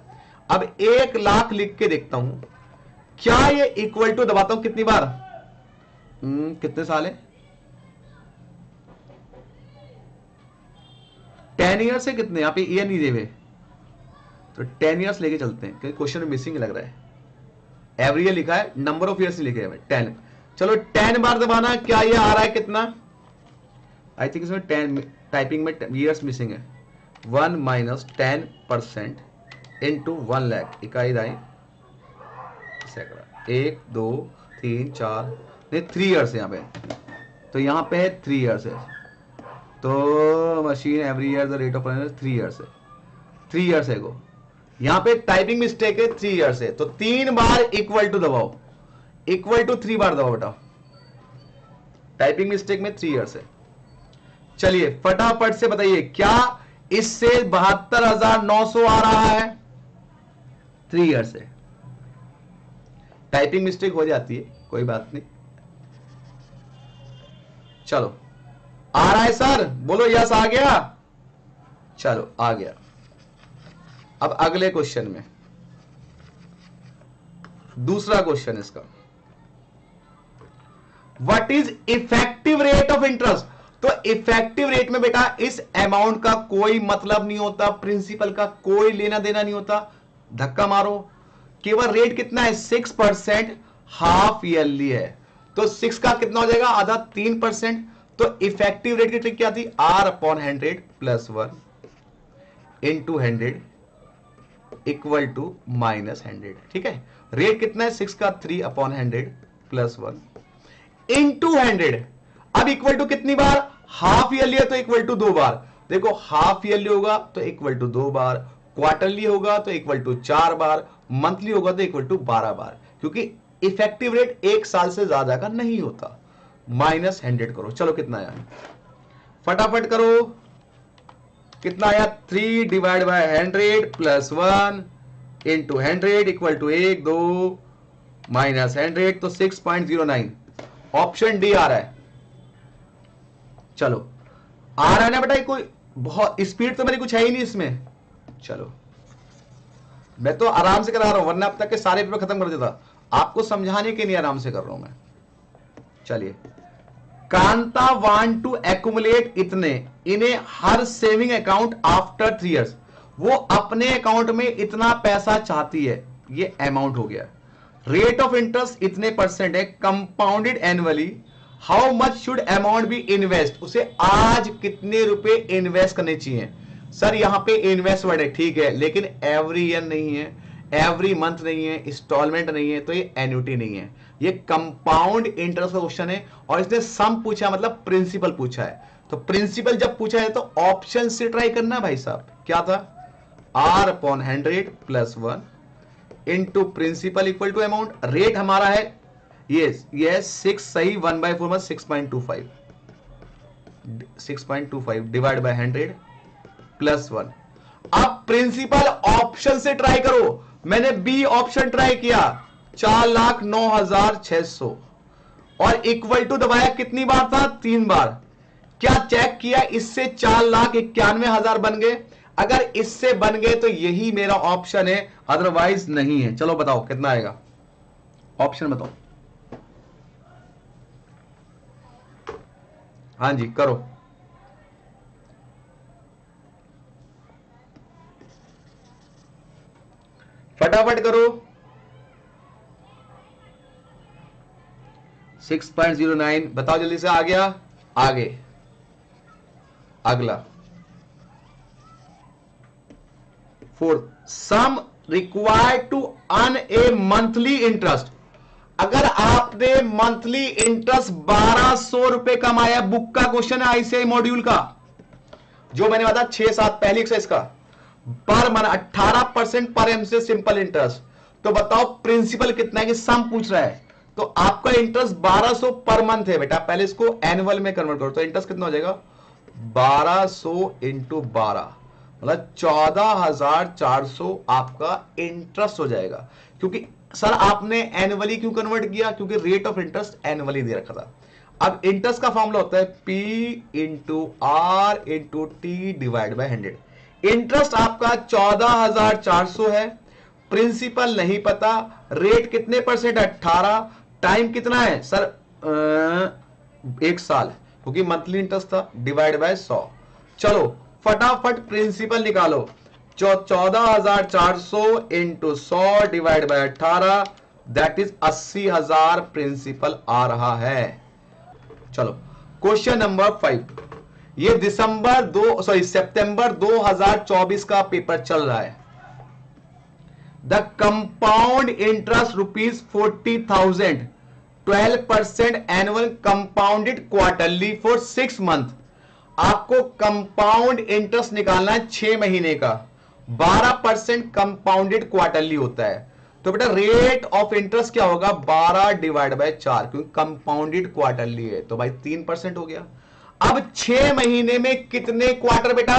अब 1 लाख लिख के देखता हूं, क्या ये इक्वल टू, दबाता हूं कितनी बार, कितने साल है, 10 ईयर से कितने, यहां पे ईयर नहीं देवे, तो 10 ईयर्स लेके चलते हैं क्योंकि क्वेश्चन में मिसिंग लग रहा है, एवरी ईयर लिखा है, नंबर ऑफ ईयर्स लिखे हुए 10। चलो 10 बार दबाना, क्या ये आ रहा है कितना, आई थिंक इसमें 10 टाइपिंग में ईयर्स मिसिंग है। 1 माइनस 10% इंटू 1 लाख, इकाई दाई सैकड़ा, 1 2 3 4 नहीं 3 ईयर्स है यहाँ पे, तो यहाँ पे है 3 ईयर्स है, तो machine every year the rate of 3 years है, 3 ईयर्स है को, यहां पे टाइपिंग मिस्टेक है, 3 ईयर्स है, तो 3 बार इक्वल टू दबाओ, इक्वल टू 3 बार दबाओ बेटा, टाइपिंग मिस्टेक में 3 ईयर्स है। चलिए फटाफट से बताइए, क्या इससे 72,900 आ रहा है, 3 ईयर्स है, टाइपिंग मिस्टेक हो जाती है, कोई बात नहीं। चलो आ रहा है सर, बोलो यस आ गया, चलो आ गया। अब अगले क्वेश्चन में, दूसरा क्वेश्चन इसका, what is effective rate of interest. तो इफेक्टिव रेट में बेटा इस अमाउंट का कोई मतलब नहीं होता, प्रिंसिपल का कोई लेना देना नहीं होता, धक्का मारो, केवल रेट कितना है 6%, हाफ ईयरली है, तो 6 का कितना हो जाएगा, आधा 3%, तो इफेक्टिव रेट की ट्रिक क्या थी, R/100 plus 1 into 100 equal to minus 100, ठीक है। रेट कितना है 6 का 3/100 प्लस 1 इंटू 100, अब इक्वल टू कितनी बार, हाफ ईयरली है तो इक्वल टू 2 बार, देखो हाफ ईयरली होगा तो इक्वल टू 2 बार, क्वार्टरली होगा तो इक्वल टू 4 बार, मंथली होगा तो इक्वल टू 12 बार, क्योंकि इफेक्टिव रेट 1 साल से ज्यादा का नहीं होता। माइनस 100 करो, चलो कितना आया, फटाफट करो, कितना आया, 3 divide by 100 plus 1 into 100 equal to 1 2 minus 100, तो 6.09, ऑप्शन डी आ रहा है। चलो आ रहा है ना बेटा, कोई बहुत स्पीड तो मेरी कुछ है ही नहीं इसमें, चलो मैं तो आराम से करा रहा हूं, वरना अब तक के सारे पेपर खत्म कर देता, आपको समझाने के लिए आराम से कर रहा हूं मैं। चलिए, कांता वांट टू एक्यूमुलेट इतने इन ए हर सेविंग अकाउंट आफ्टर 3 इयर्स, वो अपने अकाउंट में इतना पैसा चाहती है, ये अमाउंट हो गया। रेट ऑफ इंटरेस्ट इतने परसेंट है, compounded annually, how much should amount be invest, उसे आज कितने रुपए इन्वेस्ट करने चाहिए। सर यहां पे इन्वेस्ट वर्ड है, ठीक है, लेकिन एवरी ईयर नहीं है, एवरी मंथ नहीं है, इंस्टॉलमेंट नहीं है, तो ये एन्युटी नहीं है, ये कंपाउंड इंटरेस्ट का क्वेश्चन है, और इसने सम पूछा मतलब प्रिंसिपल पूछा है, तो प्रिंसिपल जब पूछा है तो ऑप्शन से ट्राई करना भाई साहब, क्या था, R/100 plus 1 into principal equal to amount, rate हमारा है ये 6 सही, 1/4 में 6.25, 6.25 डिवाइड बाय 100 प्लस 1। अब प्रिंसिपल ऑप्शन से ट्राई करो, मैंने बी ऑप्शन ट्राई किया, 4,09,600, और इक्वल टू दबाया कितनी बार था? 3 बार। क्या चेक किया? इससे 4,91,000 बन गए। अगर इससे बन गए तो यही मेरा ऑप्शन है, अदरवाइज नहीं है। चलो बताओ कितना आएगा, ऑप्शन बताओ। हाँ जी करो, फटाफट करो। 6.09 बताओ जल्दी से। आ गया? आगे अगला 4, sum required to earn a monthly interest. अगर आपने मंथली इंटरेस्ट 1200 रुपए कमाया, बुक का क्वेश्चन है आईसीआई मॉड्यूल का, जो मैंने बताया 6-7 पहली एक्सरसाइज का, पर मन 18% पर एम से सिंपल इंटरेस्ट। तो बताओ प्रिंसिपल कितना है, कि सम पूछ रहा है। तो आपका इंटरेस्ट 1200 पर मंथ है बेटा, पहले इसको एनुअल में कन्वर्ट करो, तो इंटरेस्ट कितना हो जाएगा? 1200 इंटू 12, मतलब 14,400 आपका इंटरेस्ट हो जाएगा। क्योंकि सर आपने एनुअली क्यों कन्वर्ट किया? क्योंकि रेट ऑफ इंटरेस्ट एनुअली दे रखा था। अब इंटरेस्ट का फॉर्मूला होता है P into R into T divide by 100। Interest आपका 14,400 है, प्रिंसिपल नहीं पता, रेट कितने परसेंट? 18, टाइम कितना है सर? 1 साल, क्योंकि मंथली इंटरेस्ट था, डिवाइड बाय 100। चलो फटाफट प्रिंसिपल निकालो। 14,400 into 100 divide by 18, that is 80,000 principal आ रहा है। चलो क्वेश्चन नंबर 5, ये सितंबर 2024 का पेपर चल रहा है। The compound interest ₹40,000, 12% annual compounded quarterly for 6 month. आपको कंपाउंड इंटरेस्ट निकालना है 6 महीने का, 12% कंपाउंडेड क्वार्टरली होता है। तो बेटा रेट ऑफ इंटरेस्ट क्या होगा? 12 डिवाइड बाय 4, क्योंकि कंपाउंडेड क्वार्टरली है, तो भाई 3% हो गया। अब 6 महीने में कितने क्वार्टर बेटा?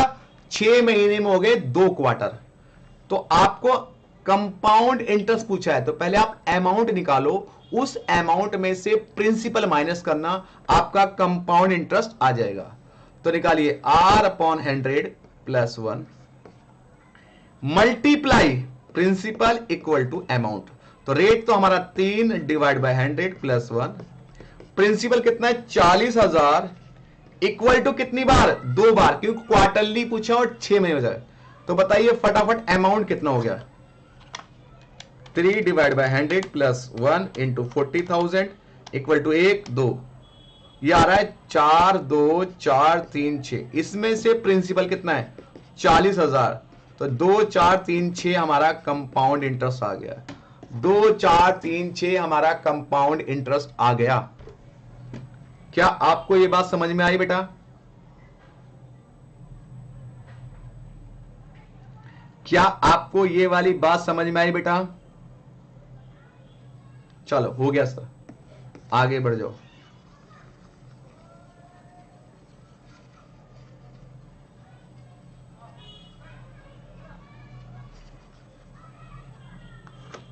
6 महीने में हो गए 2 क्वार्टर। तो आपको कंपाउंड इंटरेस्ट पूछा है, तो पहले आप अमाउंट निकालो, उस अमाउंट में से प्रिंसिपल माइनस करना, आपका कंपाउंड इंटरेस्ट आ जाएगा। तो निकालिए R/100 plus 1 multiply principal equal to amount. तो रेट तो हमारा 3 डिवाइड बाय 100 प्लस 1, प्रिंसिपल कितना है? 40,000 इक्वल टू कितनी बार? 2 बार, क्योंकि क्वार्टरली पूछा और 6 महीने हो जाए। तो बताइए फटाफट अमाउंट कितना हो गया? 3 divide by 100 plus 1 into 40,000 equal to 1 2, ये आ रहा है 4 2 4 3 6। इसमें से प्रिंसिपल कितना है? 40,000। तो 2 4 3 6 हमारा कंपाउंड इंटरेस्ट आ गया। 2 4 3 6 हमारा कंपाउंड इंटरेस्ट आ गया। क्या आपको यह बात समझ में आई बेटा? क्या आपको ये वाली बात समझ में आई बेटा? चलो हो गया सर, आगे बढ़ जाओ।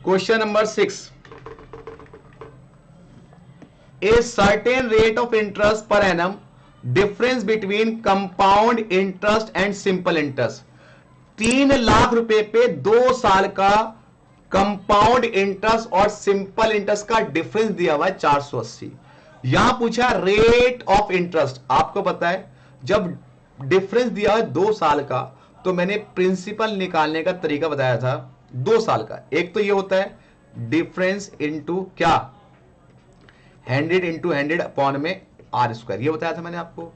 Question number 6, a certain rate of interest per annum, difference between compound interest and simple interest. 3 lakh रुपए पे 2 साल का कंपाउंड इंटरेस्ट और सिंपल इंटरेस्ट का डिफरेंस दिया हुआ है 480। यहां पूछा रेट ऑफ इंटरेस्ट। आपको पता है जब डिफरेंस दिया है 2 साल का, तो मैंने प्रिंसिपल निकालने का तरीका बताया था 2 साल का। एक तो ये होता है डिफरेंस इंटू क्या? 100 इंटू 100 अपॉन में आर स्क्वायर, ये बताया था मैंने आपको।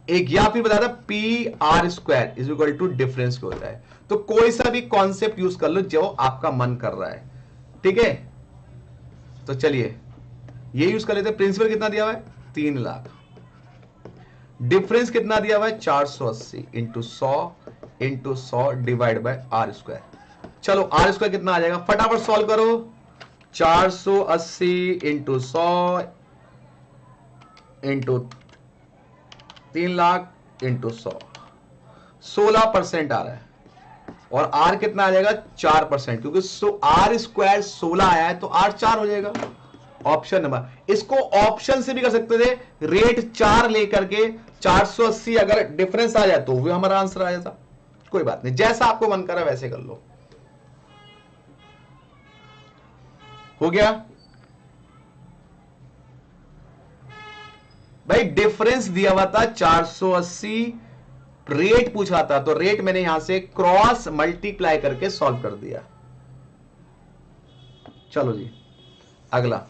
एक या फिर बताया था P R square is equal to difference क्या होता है। तो कोई सा भी कॉन्सेप्ट यूज कर लो जो आपका मन कर रहा है, ठीक है। तो चलिए ये यूज कर लेते हैं। प्रिंसिपल कितना दिया हुआ है? 3 लाख। डिफरेंस कितना दिया हुआ है? 480 into 100 divide by R square. चलो आर स्क्वायर कितना आ जाएगा? फटाफट सॉल्व करो। 480 इंटू 100 इंटू 3 लाख इंटू 100, 16% आ रहा है। और आर कितना आ जाएगा? 4%, क्योंकि आर स्क्वायर 16 आया है तो आर 4 हो जाएगा। ऑप्शन नंबर, इसको ऑप्शन से भी कर सकते थे, रेट 4 लेकर के 480 अगर डिफरेंस आ जाए तो वो हमारा आंसर आ जाता। कोई बात नहीं, जैसा आपको मन करा वैसे कर लो। हो गया भाई, डिफरेंस दिया हुआ था 480, रेट पूछा था तो रेट मैंने यहां से क्रॉस मल्टीप्लाई करके सॉल्व कर दिया। चलो जी अगला,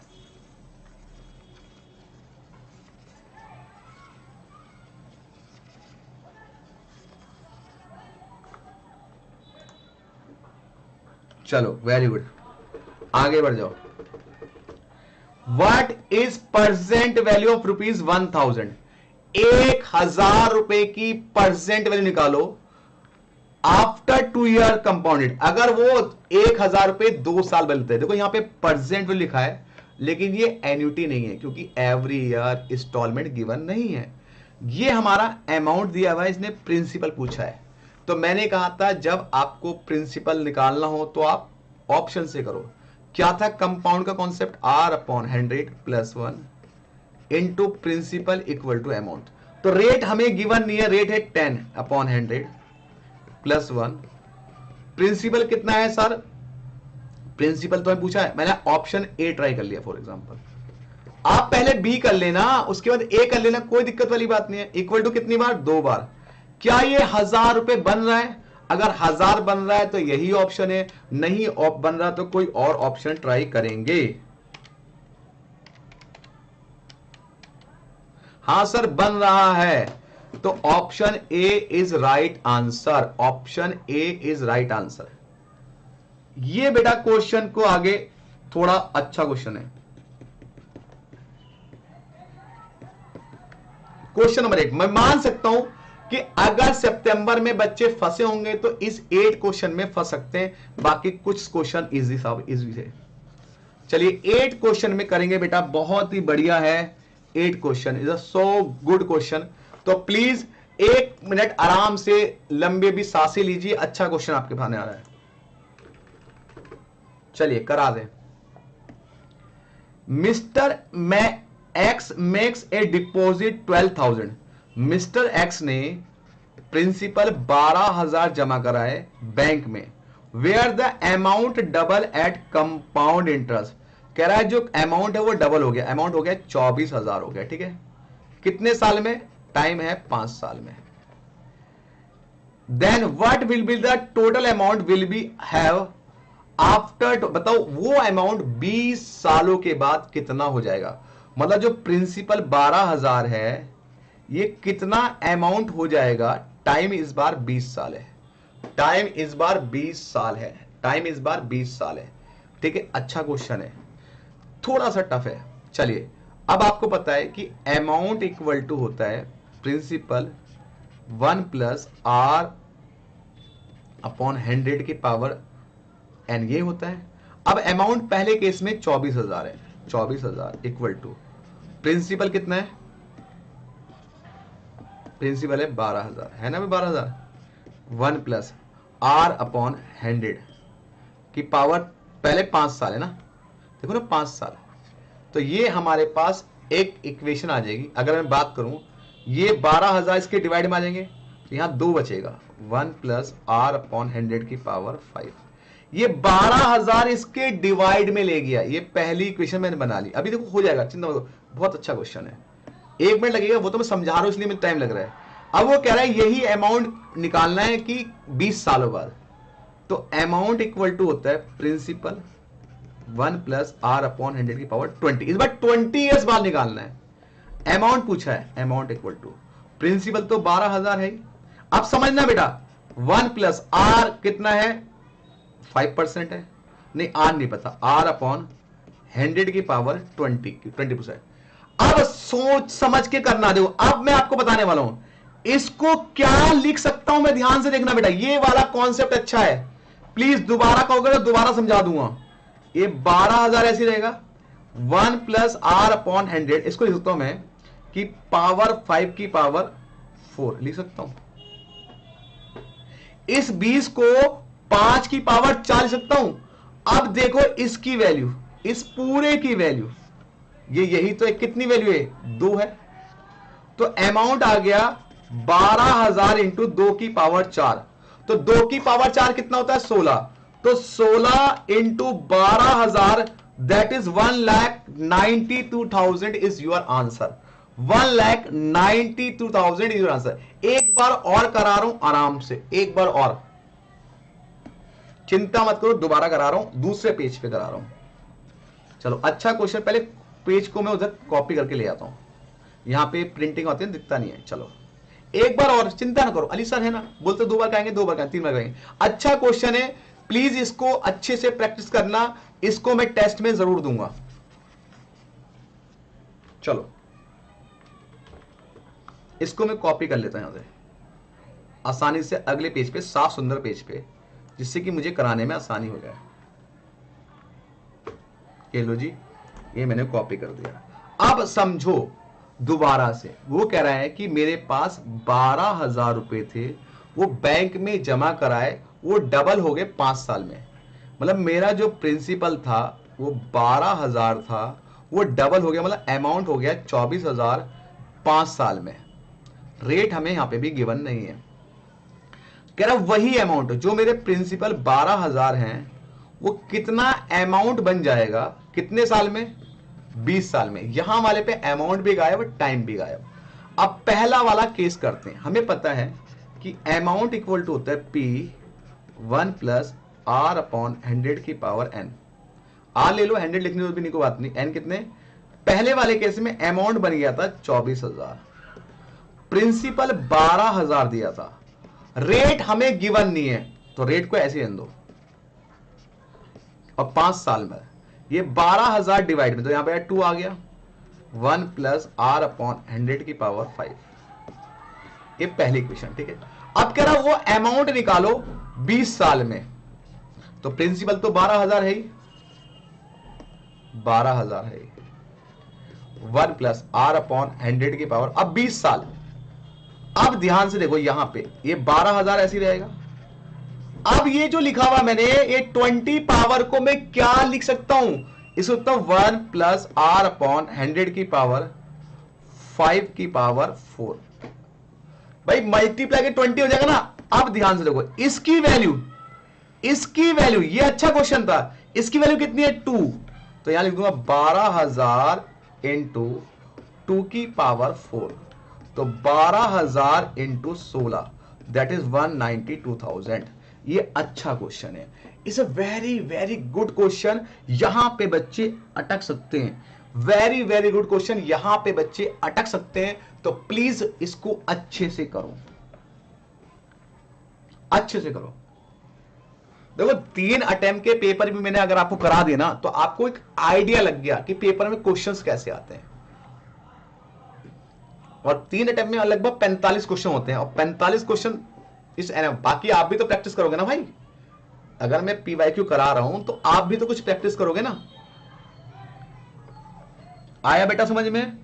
चलो वेरी गुड, आगे बढ़ जाओ। What is percent value of rupees 1000? 1000 की परसेंट वैल्यू निकालो आफ्टर 2 ईयर कंपाउंडेड। अगर वो 1000 2 साल मिलते हैं, देखो यहां पे परसेंट वैल्यू लिखा है लेकिन ये एन्युटी नहीं है क्योंकि एवरी ईयर इंस्टॉलमेंट गिवन नहीं है। ये हमारा अमाउंट दिया हुआ है, इसने प्रिंसिपल पूछा है। तो मैंने कहा था जब आपको प्रिंसिपल निकालना हो तो आप ऑप्शन से करो। क्या था कंपाउंड का concept? R/100 plus 1 into principal equal to amount. तो रेट हमें गिवन नहीं है, रेट है 10/100 प्लस 1। प्रिंसिपल कितना है सर? प्रिंसिपल तो हमें पूछा है, मैंने ऑप्शन ए ट्राई कर लिया फॉर एग्जांपल। आप पहले बी कर लेना उसके बाद ए कर लेना, कोई दिक्कत वाली बात नहीं है। इक्वल टू कितनी बार? 2 बार। क्या ये 1000 बन रहा है? अगर 1000 बन रहा है तो यही ऑप्शन है, नहीं बन रहा तो कोई और ऑप्शन ट्राई करेंगे। हां सर बन रहा है, तो option A is right answer. Option A is right answer. ये बेटा क्वेश्चन को आगे थोड़ा अच्छा क्वेश्चन है। क्वेश्चन नंबर 1, मैं मान सकता हूं कि अगर सितंबर में बच्चे फंसे होंगे तो इस 8 क्वेश्चन में फंस सकते हैं, बाकी कुछ क्वेश्चन इजी है। चलिए 8 क्वेश्चन में करेंगे बेटा, बहुत ही बढ़िया है। 8 question is a so good question. तो प्लीज 1 मिनट आराम से लंबे भी सांसें लीजिए, अच्छा क्वेश्चन आपके सामने आ रहा है। चलिए करा दें। Mister X makes a deposit 12,000। Mister X ने प्रिंसिपल 12,000 जमा कराए बैंक में, where the amount double at compound interest. कह रहा है जो अमाउंट है वो डबल हो गया, अमाउंट हो गया 24,000 हो गया। ठीक है, कितने साल में? टाइम है 5 साल में। Then what will be the total amount will be have after, बताओ वो अमाउंट 20 सालों के बाद कितना हो जाएगा। मतलब जो प्रिंसिपल 12,000 है ये कितना अमाउंट हो जाएगा। टाइम इस बार 20 साल है, टाइम इस बार 20 साल है, टाइम इस बार 20 साल है। ठीक है, अच्छा क्वेश्चन है, थोड़ा सा टफ है। चलिए अब आपको पता है कि अमाउंट इक्वल टू होता है प्रिंसिपल 1 प्लस R/100 की पावर n, ये होता है। अब अमाउंट पहले केस में 24,000 है, 24,000 इक्वल टू प्रिंसिपल कितना है? प्रिंसिपल है 12,000, है ना? 12,000 1 प्लस R/100 की पावर, पहले 5 साल है ना, देखो ना 5 साल। तो ये हमारे पास एक इक्वेशन आ जाएगी। अगर मैं बात करूं ये 12,000 इसके डिवाइड में आ जाएंगे तो यहां 2 बचेगा, 1 प्लस R/100 की पावर 5। ये 12,000 इसके डिवाइड में ले गया, ये पहली इक्वेशन मैंने बना ली। अभी देखो हो जाएगा, चिंता मत करो, बहुत अच्छा क्वेश्चन है। 1 मिनट लगेगा, वो तो मैं समझा रहा हूं इसलिए मुझे टाइम लग रहा है। अब वो कह रहा है यही अमाउंट निकालना है कि 20 सालों बाद। तो अमाउंट इक्वल टू होता है प्रिंसिपल 1 प्लस R/100 की पावर 20। इस बार 20 ईयर्स बाद निकालना है। अमाउंट पूछा है, अमाउंट इक्वल टू प्रिंसिपल तो 12,000 है। अब समझना बेटा 1 प्लस R कितना है? 5% है, नहीं R नहीं पता, R/100 की पावर 20%। अब सोच समझ के करना, देखो अब मैं आपको बताने वाला हूं इसको क्या लिख सकता हूं मैं, ध्यान से देखना बेटा। ये वाला कॉन्सेप्ट अच्छा है, प्लीज दोबारा कहोगे तो दोबारा समझा दूंगा। ये 12,000 ऐसे रहेगा, 1 प्लस R/100 इसको लिख सकता हूं मैं कि पावर 5 की पावर 4 लिख सकता हूं। इस 20 को 5 की पावर 4 लिख सकता हूं। अब देखो इसकी वैल्यू, इस पूरे की वैल्यू ये यही तो एक कितनी वैल्यू है, 2 है। तो अमाउंट आ गया 12,000 इंटू 2 की पावर 4। तो 2 की पावर 4 कितना होता है, 16। तो 16 into 12,000 that is 1,92,000 is your answer. 1,92,000 is your answer. एक बार और करा रहा हूं आराम से, एक बार और, चिंता मत करो, दोबारा करा रहा हूं, दूसरे पेज पे करा रहा हूं। चलो अच्छा क्वेश्चन, पहले पेज को मैं उधर कॉपी करके ले आता हूं, यहां पे प्रिंटिंग होती है, दिखता नहीं है। चलो एक बार और, चिंता ना करो, अली सर है ना, बोलते 2 बार कहेंगे, 2 बार कहेंगे, 3 बार कहेंगे। अच्छा क्वेश्चन है, प्लीज इसको अच्छे से प्रैक्टिस करना, इसको मैं टेस्ट में जरूर दूंगा। चलो इसको मैं कॉपी कर लेता हूं यहां से आसानी से अगले पेज पे, साफ सुंदर पेज पे, जिससे कि मुझे कराने में आसानी हो जाए। ये लो जी, ये मैंने कॉपी कर दिया। अब समझो दोबारा से, वो कह रहा है कि मेरे पास 12,000 रुपए थे, वो बैंक में जमा कराए, वो डबल हो गए 5 साल में। मतलब मेरा जो प्रिंसिपल था वो 12,000 था, वो डबल हो गया, मतलब अमाउंट हो गया 24,000 5 साल में। रेट हमें यहां पे भी गिवन नहीं है। कह रहा वही अमाउंट जो मेरे प्रिंसिपल 12,000 हैं, वो कितना अमाउंट बन जाएगा कितने साल में, 20 साल में। यहां वाले पे अमाउंट भी गायब, टाइम भी गायब। अब पहला वाला केस करते हैं। हमें पता है कि अमाउंट इक्वल टू होता है P1 प्लस R अपॉन 100 की पावर n। R ले लो, 100 लिखने दो भी नहीं, कोई बात नहीं। n कितने, पहले वाले केस में अमाउंट बन गया था 24,000, प्रिंसिपल 12,000 दिया था, रेट हमें गिवन नहीं है, तो रेट को ऐसे रहने दो। और 5 साल में ये 12,000 डिवाइड में, तो यहां पे 2 आ गया, 1 प्लस R अपॉन 100 की पावर 5। ये पहली क्वेश्चन, ठीक है। अब कह रहा वो अमाउंट निकालो 20 साल में, तो प्रिंसिपल तो 12,000 है ही, 12,000 है ही, 1 प्लस R अपॉन 100 की पावर, अब 20 साल। अब ध्यान से देखो यहां पे ये 12,000 ऐसी रहेगा। अब ये जो लिखा हुआ मैंने, ये 20 पावर को मैं क्या लिख सकता हूं, इसे लिखता हूं 1 प्लस R अपॉन 100 की पावर 5 की पावर 4। भाई मल्टीप्लाई के 20 हो जाएगा ना। अब ध्यान से देखो इसकी वैल्यू, इसकी वैल्यू, ये अच्छा क्वेश्चन था, इसकी वैल्यू कितनी है 2, तो यहां लिख दूंगा 12,000 इंटू 2 की पावर 4। तो 12,000 इंटू 16 दैट इज 192,000। ये अच्छा क्वेश्चन है, it's a very very good question. यहां पे बच्चे अटक सकते हैं, वेरी वेरी गुड क्वेश्चन, यहां पे बच्चे अटक सकते हैं। तो प्लीज इसको अच्छे से करो, अच्छे से करो। देखो 3 अटेम्प्ट के पेपर भी मैंने अगर आपको करा दिया ना, तो आपको एक आइडिया लग गया कि पेपर में क्वेश्चंस कैसे आते हैं। और 3 अटेम्प्ट में लगभग 45 क्वेश्चन होते हैं, और 45 क्वेश्चन इस बाकी आप भी तो प्रैक्टिस करोगे ना भाई। अगर मैं पीवाईक्यू करा रहा हूं तो आप भी तो कुछ प्रैक्टिस करोगे ना। आया बेटा समझ में?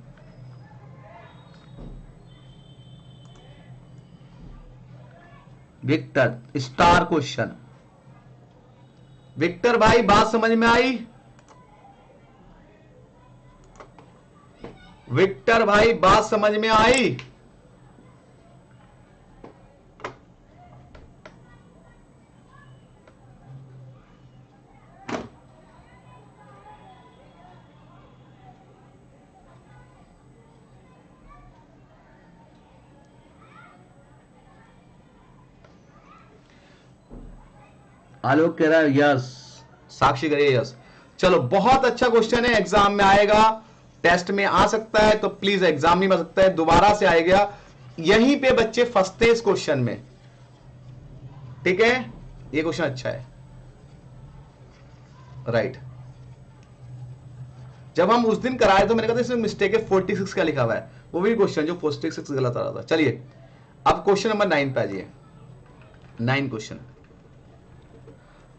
विक्टर स्टार क्वेश्चन, विक्टर भाई बात समझ में आई? विक्टर भाई बात समझ में आई? आलोक कह रहा है यस, साक्षी कह रही है यस। चलो बहुत अच्छा क्वेश्चन है, एग्जाम में आएगा, टेस्ट में आ सकता है, तो प्लीज एग्जाम में आ सकता है, दोबारा से आएगा। यहीं पे बच्चे फंसते हैं इस क्वेश्चन में, ठीक है। ये क्वेश्चन अच्छा है, राइट। जब हम उस दिन कराए तो मैंने कहा था इसमें मिस्टेक है, 46 का लिखा हुआ है, वो भी क्वेश्चन जो 46 गलत आ रहा था। चलिए अब क्वेश्चन नंबर 9 पे आ जाइए। 9 क्वेश्चन,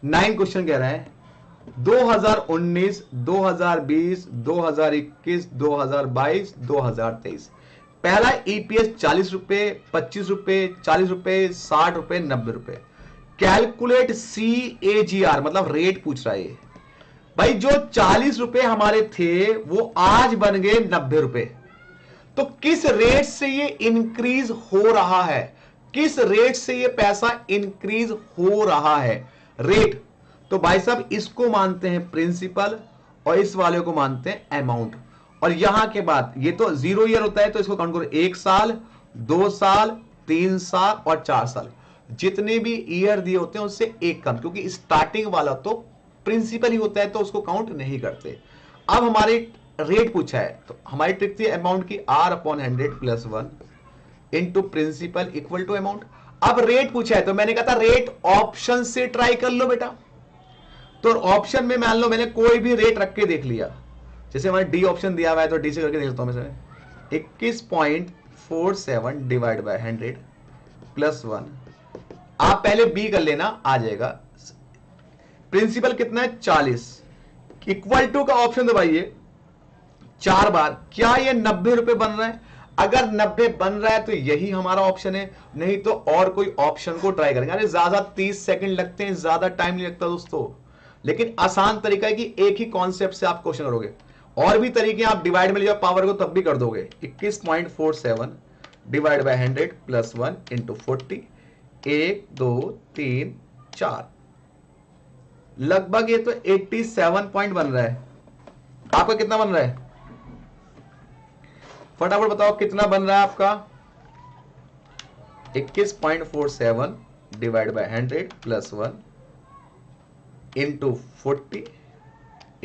9 क्वेश्चन कह रहा है 2019, 2020, 2021, 2022, 2023। पहला ईपीएस 40 रुपए, 25 रुपए, 40 रुपए, 60 रुपए, 90 रुपए। कैलकुलेट CAGR, मतलब रेट पूछ रहा है। भाई जो 40 रुपए हमारे थे वो आज बन गए 90 रुपए। तो किस रेट से ये इंक्रीज हो रहा है, किस रेट से ये पैसा इंक्रीज हो रहा है, रेट। तो भाई साहब इसको मानते हैं प्रिंसिपल और इस वाले को मानते हैं अमाउंट। और यहां के बाद ये तो 0 ईयर होता है तो इसको काउंट करो 1 साल, 2 साल, 3 साल और 4 साल। जितने भी ईयर दिए होते हैं उससे एक कम, क्योंकि स्टार्टिंग वाला तो प्रिंसिपल ही होता है तो उसको काउंट नहीं करते। अब हमारे रेट पूछा है तो हमारी ट्रिक थी अमाउंट की R/100 plus 1 into principal equal to amount. अब रेट पूछा है तो मैंने कहा था रेट ऑप्शन से ट्राई कर लो बेटा। तो ऑप्शन में मान लो मैंने कोई भी रेट रख के देख लिया, जैसे हमारे डी ऑप्शन दिया हुआ है तो डी से करके देख लेता हूं मैं। 21.47 डिवाइड बाय 100 प्लस 1। आप पहले बी कर लेना, आ जाएगा। प्रिंसिपल कितना है 40, इक्वल टू का ऑप्शन दबाइए 4 बार। क्या ये 90 रुपए बन रहा है? अगर 90 बन रहा है तो यही हमारा ऑप्शन है, नहीं तो और कोई ऑप्शन को ट्राई करेंगे। अरे ज्यादा 30 सेकंड लगते हैं, ज्यादा टाइम नहीं लगता दोस्तों, लेकिन आसान तरीका है कि एक ही कॉन्सेप्ट से आप क्वेश्चन करोगे। और भी तरीके आप डिवाइड में लिया पावर को तब भी कर दोगे। 21.47 डिवाइड बाय 100 प्लस 1 इंटू 40, 1 2 3 4, लगभग ये तो 87 पॉइंट बन रहा है। आपका कितना बन रहा है? फटाफट बताओ कितना बन रहा है आपका? 21.47 डिवाइड बाय 100 प्लस 1 इंटू 40,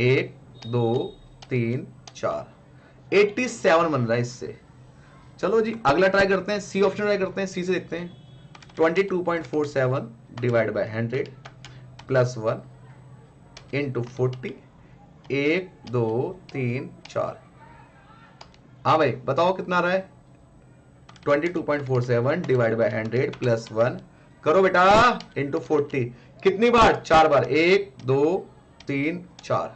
1 2 3 4, 87 बन रहा है इससे। चलो जी अगला ट्राई करते हैं, सी ऑप्शन ट्राई करते हैं। सी से देखते हैं 22.47 डिवाइड बाय 100 प्लस 1 इंटू 40, 1 2 3 4। हाँ भाई बताओ कितना आ रहा है? 22.47 डिवाइड बाय 100 प्लस 1 करो बेटा इंटू 40। कितनी बार? 4 बार। 1 2 3 4।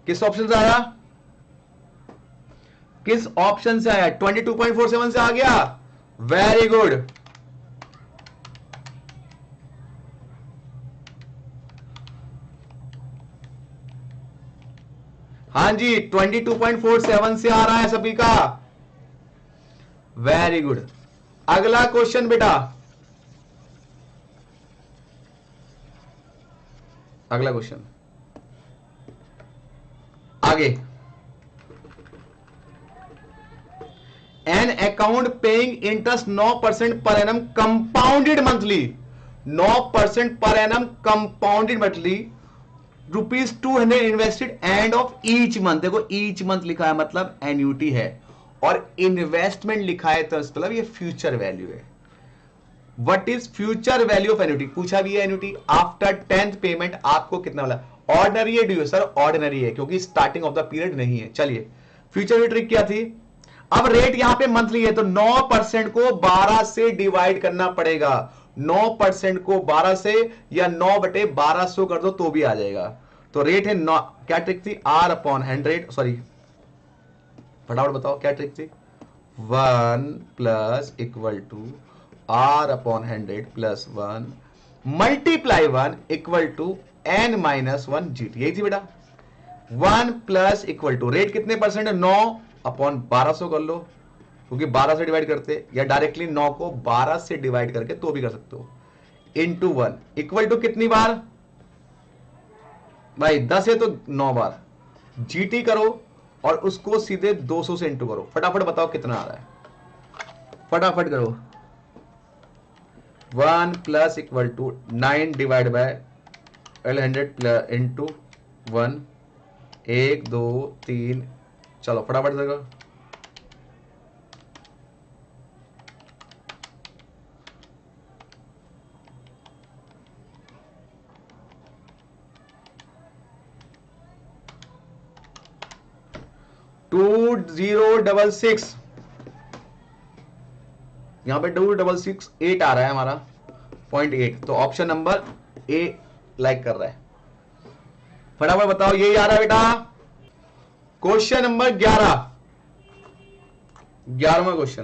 किस ऑप्शन से आया? किस ऑप्शन से आया? 22.47 से आ गया। Very good. हाँ जी 22.47 से आ रहा है सभी का। Very good. अगला क्वेश्चन बेटा, अगला क्वेश्चन आगे। An account paying interest 9% per annum compounded monthly, 9% per annum compounded monthly, ₹200 invested end of each month. देखो ईच मंथ लिखा है मतलब एन्यूटी है, और इन्वेस्टमेंट लिखा है तो मतलब ये फ्यूचर वैल्यू है। What is future value of annuity पूछा भी है। एन्यूटी आफ्टर 10th पेमेंट आपको कितना वाला? ऑर्डिनरी है ड्यू? सर ऑर्डिनरी है क्योंकि स्टार्टिंग ऑफ द पीरियड नहीं है। चलिए फ्यूचर ट्रिक क्या थी? अब रेट यहां पे मंथली है तो 9% को 12 से डिवाइड करना पड़ेगा। 9% को 12 से या 9/1200 कर दो तो भी आ जाएगा। तो रेट है 9। क्या ट्रिक थी? R/100, सॉरी फटाफट बताओ क्या ट्रिक थी? 1 plus equal to R/100 plus 1 multiply 1 equal to n-1 GT। यही थी बेटा। 1 प्लस इक्वल टू रेट कितने परसेंट है? 9/1200 कर लो, क्योंकि 12 से डिवाइड करते, या डायरेक्टली 9 को 12 से डिवाइड करके तो भी कर सकते हो, इंटू 1 इक्वल टू कितनी बार भाई? 10 है तो 9 बार। जीटी करो और उसको सीधे 200 से इंटू करो। फटाफट बताओ कितना आ रहा है? फटाफट करो। 1 plus equal to 9 divide by 100 into 1, 1 2 3, चलो फटाफट देगा। $2066, यहां पे 2668 आ रहा है हमारा 0.8। तो ऑप्शन नंबर ए लाइक कर रहा है। फटाफट बताओ यही आ रहा है बेटा। क्वेश्चन नंबर 11वां क्वेश्चन।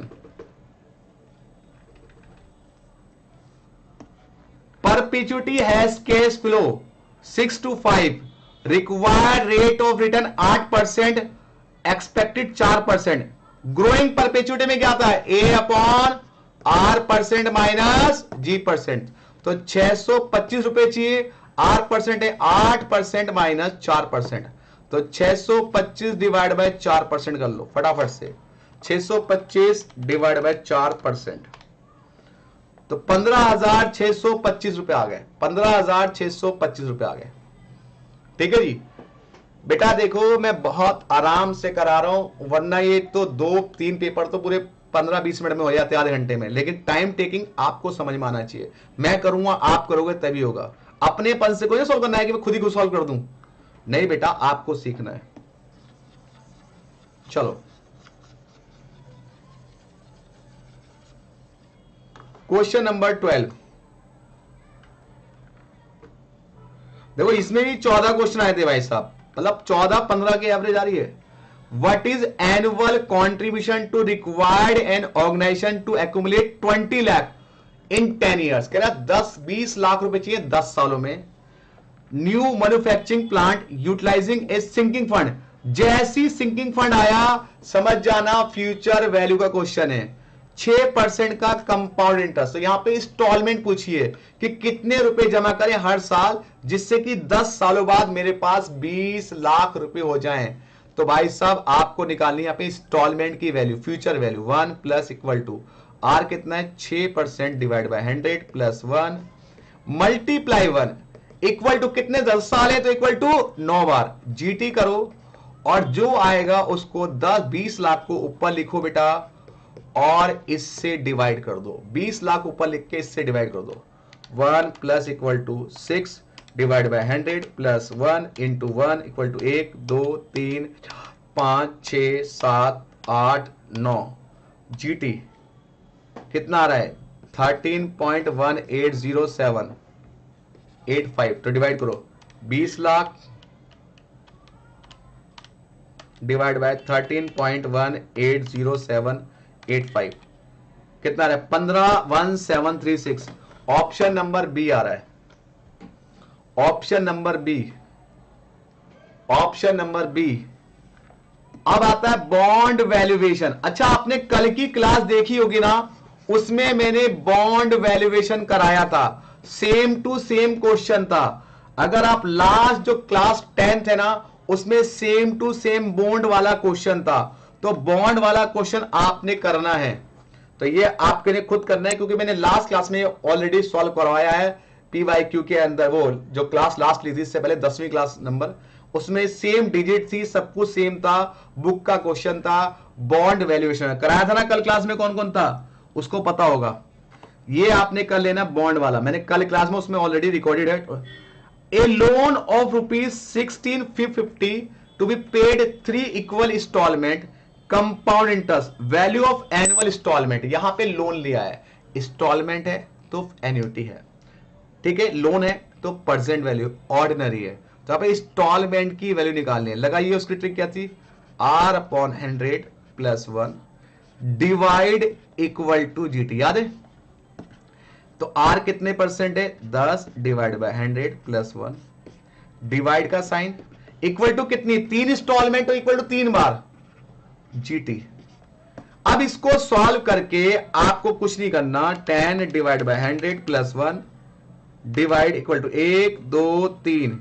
पर perpetuity has cash flow 6 to 5, required rate of return 8%, expected 4%। Growing perpetuity में क्या आता है? A upon R percent minus G percent. तो 625 रुपए चाहिए, आर परसेंट है 8% माइनस 4%, तो 625 डिवाइड बाय 4% कर लो फटाफट से। 625 डिवाइड बाय 4%, तो 15,625 रुपए आ गए। 15,625 रुपए आ गए। ठीक है जी बेटा, देखो मैं बहुत आराम से करा रहा हूं, वरना ये तो 2-3 पेपर तो पूरे 15-20 मिनट में हो जाते हैं, आधे घंटे में। लेकिन टाइम टेकिंग आपको समझ में आना चाहिए। मैं करूंगा, आप करोगे तभी होगा। अपने पन से कोई सॉल्व करना है कि मैं खुद ही सॉल्व कर दूं, नहीं बेटा, आपको सीखना है। चलो क्वेश्चन नंबर 12। देखो इसमें भी 14 क्वेश्चन आए थे भाई साहब, मतलब 14-15 की एवरेज आ रही है। What is annual contribution to required an organisation to accumulate 20 lakh in 10 years? कह रहा 10-20 लाख रुपए चाहिए 10 सालों में। New manufacturing plant utilising a sinking fund. जैसी सिंकिंग फंड आया समझ जाना फ्यूचर वैल्यू का क्वेश्चन है। 6% का कंपाउंड इंटरेस्ट। तो यहां पे इंस्टॉलमेंट पूछिए कि कितने रुपए जमा करें हर साल, जिससे कि 10 सालों बाद मेरे पास 20 लाख रुपए हो जाएं। तो भाई साहब आपको निकालनी है यहाँ पे इंस्टॉलमेंट की value, future value. 1 plus equal to R कितना है? 6% divide by 100 plus 1 multiply 1 equal to कितने? 10 साल है तो इक्वल टू 9 बार। जीटी करो और जो आएगा उसको 10-20 लाख को ऊपर लिखो बेटा और इससे डिवाइड कर दो। 20 लाख ऊपर लिख के इससे डिवाइड कर दो। 1 plus equal to 6 divide by 100 plus 1 into 1 equal to 1 2 3 5 6 7 8 9। GT कितना आ रहा है? 13.180785। तो डिवाइड करो 20 लाख डिवाइड बाय 13.180785 कितना आ रहा है? 151736। ऑप्शन नंबर बी आ रहा है। Option number B, option number B. अब आता है बॉन्ड वैल्यूएशन। अच्छा आपने कल की क्लास देखी होगी ना, उसमें मैंने बॉन्ड वैल्यूएशन कराया था, सेम टू सेम क्वेश्चन था। अगर आप लास्ट जो क्लास 10th है ना, उसमें सेम टू सेम बॉन्ड वाला क्वेश्चन था। तो बॉन्ड वाला क्वेश्चन आपने करना है, तो ये आपके लिए खुद करना है, क्योंकि मैंने लास्ट क्लास में ऑलरेडी सॉल्व करवाया है PYQ के अंदर। वो जो क्लास लास्ट ली थी इससे पहले 10वीं क्लास नंबर, उसमें सेम डिजिट थी, सब कुछ सेम था, बुक का क्वेश्चन था, बॉन्ड वैल्यूएशन कराया था ना कल क्लास में। कौन कौन था उसको पता होगा। ये आपने कर लेना बॉन्ड वाला, मैंने कल क्लास में उसमें ऑलरेडी रिकॉर्डेड है। A loan of ₹16,550 to be paid 3 equal instalment, compound interest, value of annual instalment. यहां पे लोन लिया है, इंस्टॉलमेंट है तो एन्युटी है, ठीक है। लोन है तो प्रेजेंट वैल्यू ऑर्डिनरी है। तो आप इंस्टॉलमेंट की वैल्यू निकालनी है। लगाइए, उसकी ट्रिक क्या थी? R upon 100 plus 1 divide equal to GT, याद है? तो R कितने परसेंट है? 10 डिवाइड बाय 100 प्लस 1 डिवाइड का साइन इक्वल टू कितनी? 3 इंस्टॉलमेंट तो इक्वल टू 3 बार जीटी। अब इसको सॉल्व करके आपको कुछ नहीं करना, 10 divide by 100 plus 1 divide equal to 1 2 3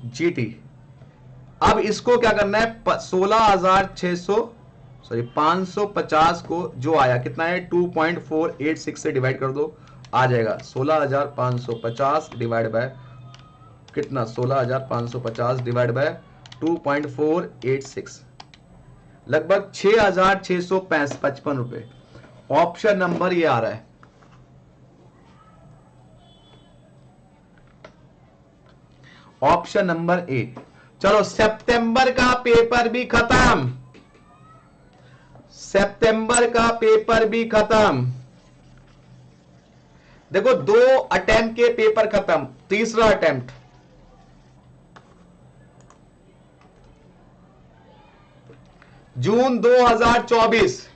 GT. अब इसको क्या करना है? 550 को जो आया कितना है? 2.486 से डिवाइड कर दो, आ जाएगा 16,550 डिवाइड बाय कितना? 16,550 डिवाइड बाय 2.486, लगभग 6,655 रुपए। ऑप्शन नंबर ये आ रहा है। Option number A. चलो सितंबर का पेपर भी खत्म, सितंबर का पेपर भी खत्म। देखो 2 अटेम्प्ट के पेपर खत्म, तीसरा अटेम्प्ट जून 2024,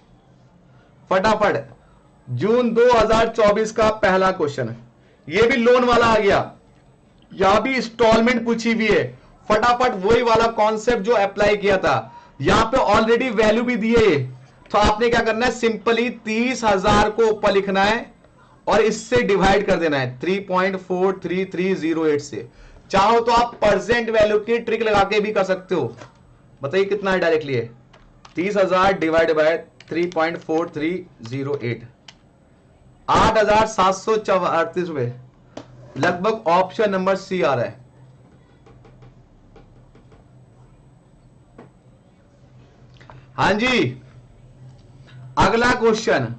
फटाफट जून 2024 का पहला क्वेश्चन है। ये भी लोन वाला आ गया, यहां भी इंस्टॉलमेंट पूछी हुई है, फटाफट वही वाला कॉन्सेप्ट जो अप्लाई किया था, यहां पे ऑलरेडी वैल्यू भी दी है। तो आपने क्या करना है, सिंपली 30,000 को ऊपर लिखना है और इससे डिवाइड कर देना है 3.43308 से। चाहो तो आप परसेंट वैल्यू की ट्रिक लगा के भी कर सकते हो। बताइए कितना है डायरेक्टली है, 30,000 डिवाइड बाय 3.4308, 8,734 रुपए, लगभग ऑप्शन नंबर सी आ रहा है। हां जी, अगला क्वेश्चन,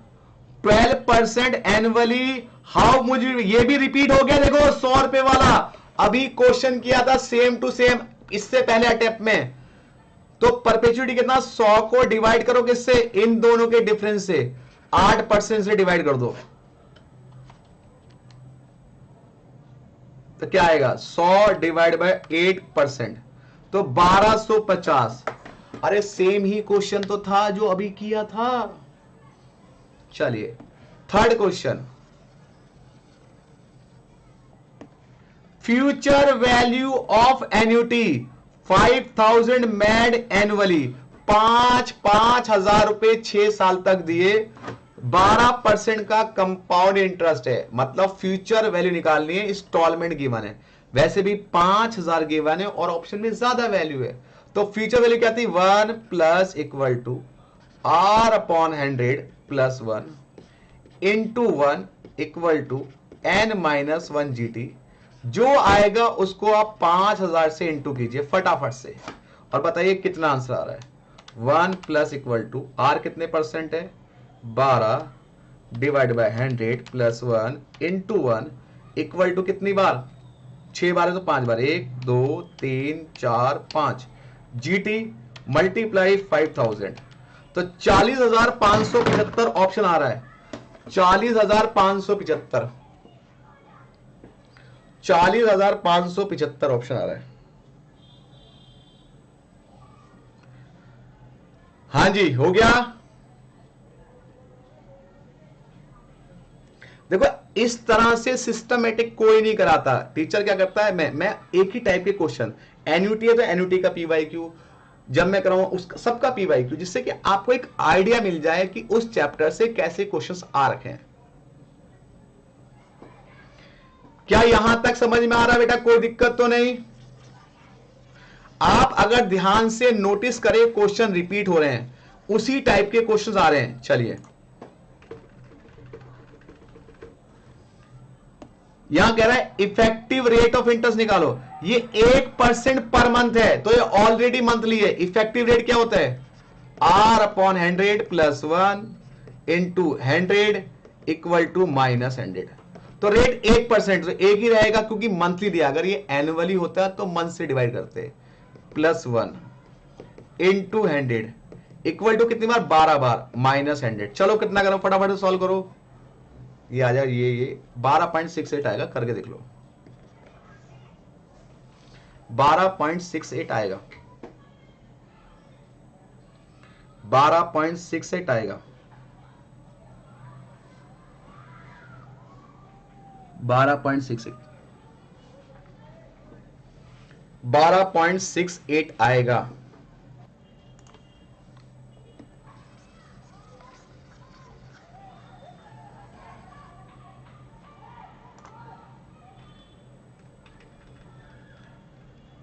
12% एनुअली हाउ, मुझे ये भी रिपीट हो गया, देखो 100 रुपए वाला अभी क्वेश्चन किया था सेम टू सेम इससे पहले अटेम्प्ट में। तो परपेचुइटी कितना, 100 को डिवाइड करो किससे, इन दोनों के डिफरेंस से, 8% से डिवाइड कर दो तो क्या आएगा, 100 डिवाइड बाय 8%, तो 1250। अरे सेम ही क्वेश्चन तो था जो अभी किया था। चलिए third question, future value of annuity 5,000 made annually, 5,000 रुपए 6 साल तक दिए, 12% का कंपाउंड इंटरेस्ट है, मतलब फ्यूचर वैल्यू निकालनी है, इंस्टॉलमेंट गिवन है, वैसे भी 5,000 गिवन है और ऑप्शन में ज्यादा वैल्यू है। तो फ्यूचर वैल्यू क्या थी, 1 plus equal to R upon 100 plus 1 into 1 equal to n-1 GT। जो आएगा उसको आप 5,000 से इंटू कीजिए फटाफट से और बताइए कितना आंसर आ रहा है। 1 प्लस इक्वल टू R कितने परसेंट है, 12 divide by 100 plus 1 into 1 equal to कितनी बार, 6 बार है तो 5 बार, 1 2 3 4 5 GT मल्टीप्लाई 5,000, तो 40,575 ऑप्शन आ रहा है, 40,575, 40,575 ऑप्शन आ रहा है। हां जी हो गया। देखो इस तरह से सिस्टमेटिक कोई नहीं कराता, टीचर क्या करता है, मैं एक ही टाइप के क्वेश्चन, एन्युटी है तो एन्युटी का पीवाईक्यू जब मैं कराऊंगा उसका सबका पीवाईक्यू, जिससे कि आपको एक आइडिया मिल जाए कि उस चैप्टर से कैसे क्वेश्चंस आ रखे हैं। क्या यहां तक समझ में आ रहा है बेटा, कोई दिक्कत तो नहीं। आप अगर ध्यान से नोटिस करें क्वेश्चन रिपीट हो रहे हैं, उसी टाइप के क्वेश्चंस आ रहे हैं। चलिए यहां कह रहा है इफेक्टिव रेट ऑफ इंटरेस्ट निकालो, ये 1% पर मंथ है तो ये ऑलरेडी मंथली है। इफेक्टिव रेट क्या होता है, R upon 100 plus 1 into 100 equal to -100, तो रेट 1%, तो एक ही रहेगा क्योंकि मंथली दिया, अगर ये एनुअली होता तो मंथ से डिवाइड करते, प्लस 1 इंटू 100 इक्वल टू कितनी बार, 12 बार, -100। चलो कितना करो, फटाफट सॉल्व करो, ये आ जाए, ये 12.68 आएगा, करके देख लो, 12.68 आएगा, 12.68 आएगा, 12.68 12.68 आएगा।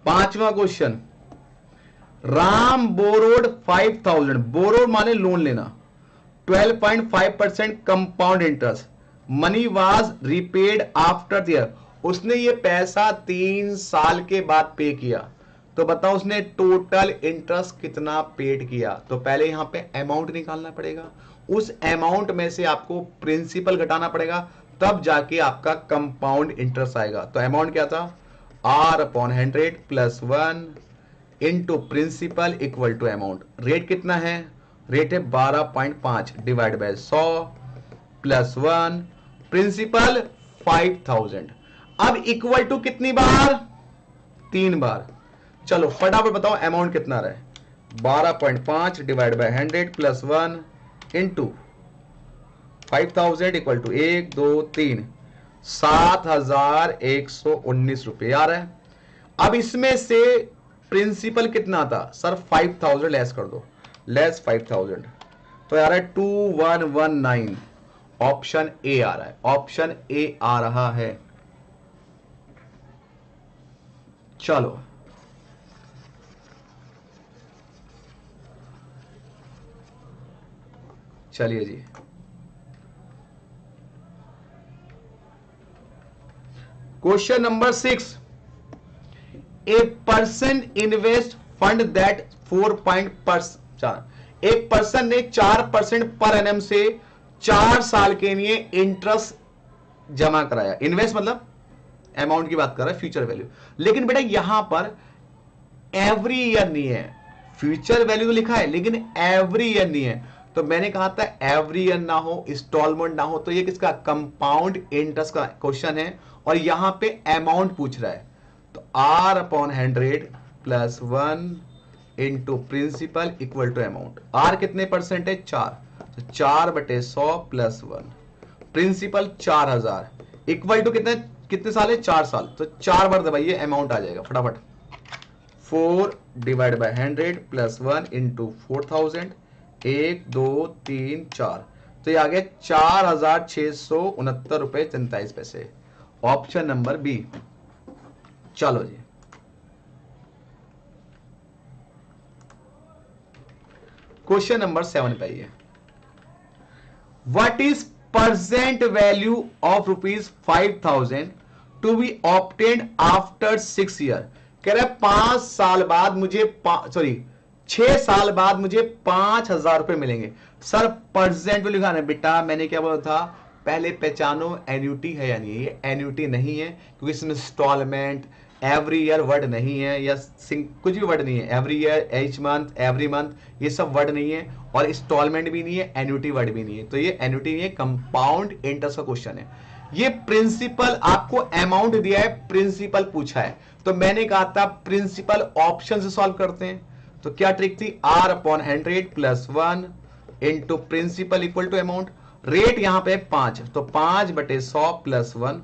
पांचवा क्वेश्चन, राम बोरोड 5,000, बोरोड माने लोन लेना, 12.5% compound interest, money was repaid after the year, उसने ये पैसा 3 साल के बाद पे किया, तो बताओ उसने टोटल इंटरेस्ट कितना पेड किया। तो पहले यहां पे अमाउंट निकालना पड़ेगा, उस अमाउंट में से आपको प्रिंसिपल घटाना पड़ेगा, तब जाके आपका कंपाउंड इंटरेस्ट आएगा। तो अमाउंट क्या था, R upon 100 plus 1 into principal equal to amount, rate कितना है, रेट है 12.5 डिवाइड बाय 100 प्लस 1 प्रिंसिपल 5,000। अब इक्वल टू कितनी बार, 3 बार। चलो फटाफट बताओ अमाउंट कितना रहा है, 12.5 divide by 100 plus 1 into 5,000 equal to 1 2 3, 7,119 रुपये आ रहा है। अब इसमें से प्रिंसिपल कितना था सर? 5,000 लेस कर दो, लेस 5,000 तो यार है 2119। ऑप्शन ए आ रहा है, ऑप्शन ए आ रहा है। चलो चलिए जी, question number 6। A person invest fund that 4.4, एक पर्सन ने 4% पर एनएम से 4 साल के लिए इंटरेस्ट जमा कराया। इन्वेस्ट मतलब अमाउंट की बात कर रहा है, फ्यूचर वैल्यू। लेकिन बेटा यहां पर एवरी ईयर नहीं है, फ्यूचर वैल्यू तो लिखा है लेकिन एवरी ईयर नहीं है। तो मैंने कहा था एवरी ईयर ना हो, इंस्टॉलमेंट ना हो, तो ये किसका? कंपाउंड इंटरेस्ट का क्वेश्चन है और यहां पे अमाउंट पूछ रहा है। तो R upon 100 plus 1 into principal equal to amount. R कितने परसेंट है? 4, तो 4/100 प्लस 1, प्रिंसिपल 4,000 इक्वल टू कितने कितने साल है? 4 साल। तो 4 बार दबाइए, अमाउंट आ जाएगा फटाफट। 4 डिवाइड बाय 100 प्लस 1 इंटू 4,000, 1 2 3 4, तो ये आ गया 4,669.43 ऑप्शन नंबर बी। चलो जी, क्वेश्चन नंबर 7 पे आइए। What is present value of ₹5,000 to be obtained after 6 year? कह रहा है 5 साल बाद मुझे 6 साल बाद मुझे 5,000 रुपए मिलेंगे। सर प्रेजेंट वैल्यू लिखा है बेटा, मैंने क्या बोला था? पहले पहचानो एन्युटी है या नहीं है। ये एन्युटी नहीं है क्योंकि इसमें इंस्टॉलमेंट, एवरी ईयर वर्ड नहीं है, या कुछ भी वर्ड नहीं है। Every year, H month, every month, ये सब वर्ड नहीं है, और इंस्टॉलमेंट भी नहीं है, एन्युटी वर्ड भी नहीं है। तो ये एन्युटी नहीं है, कंपाउंड इंटरेस्ट का क्वेश्चन है। ये प्रिंसिपल आपको अमाउंट दिया है, प्रिंसिपल पूछा है, तो मैंने कहा था प्रिंसिपल ऑप्शन से सॉल्व करते हैं। तो क्या ट्रिक थी? R upon 100 plus 1 into principal equal to amount. Rate यहां पे 5, तो 5/100 प्लस 1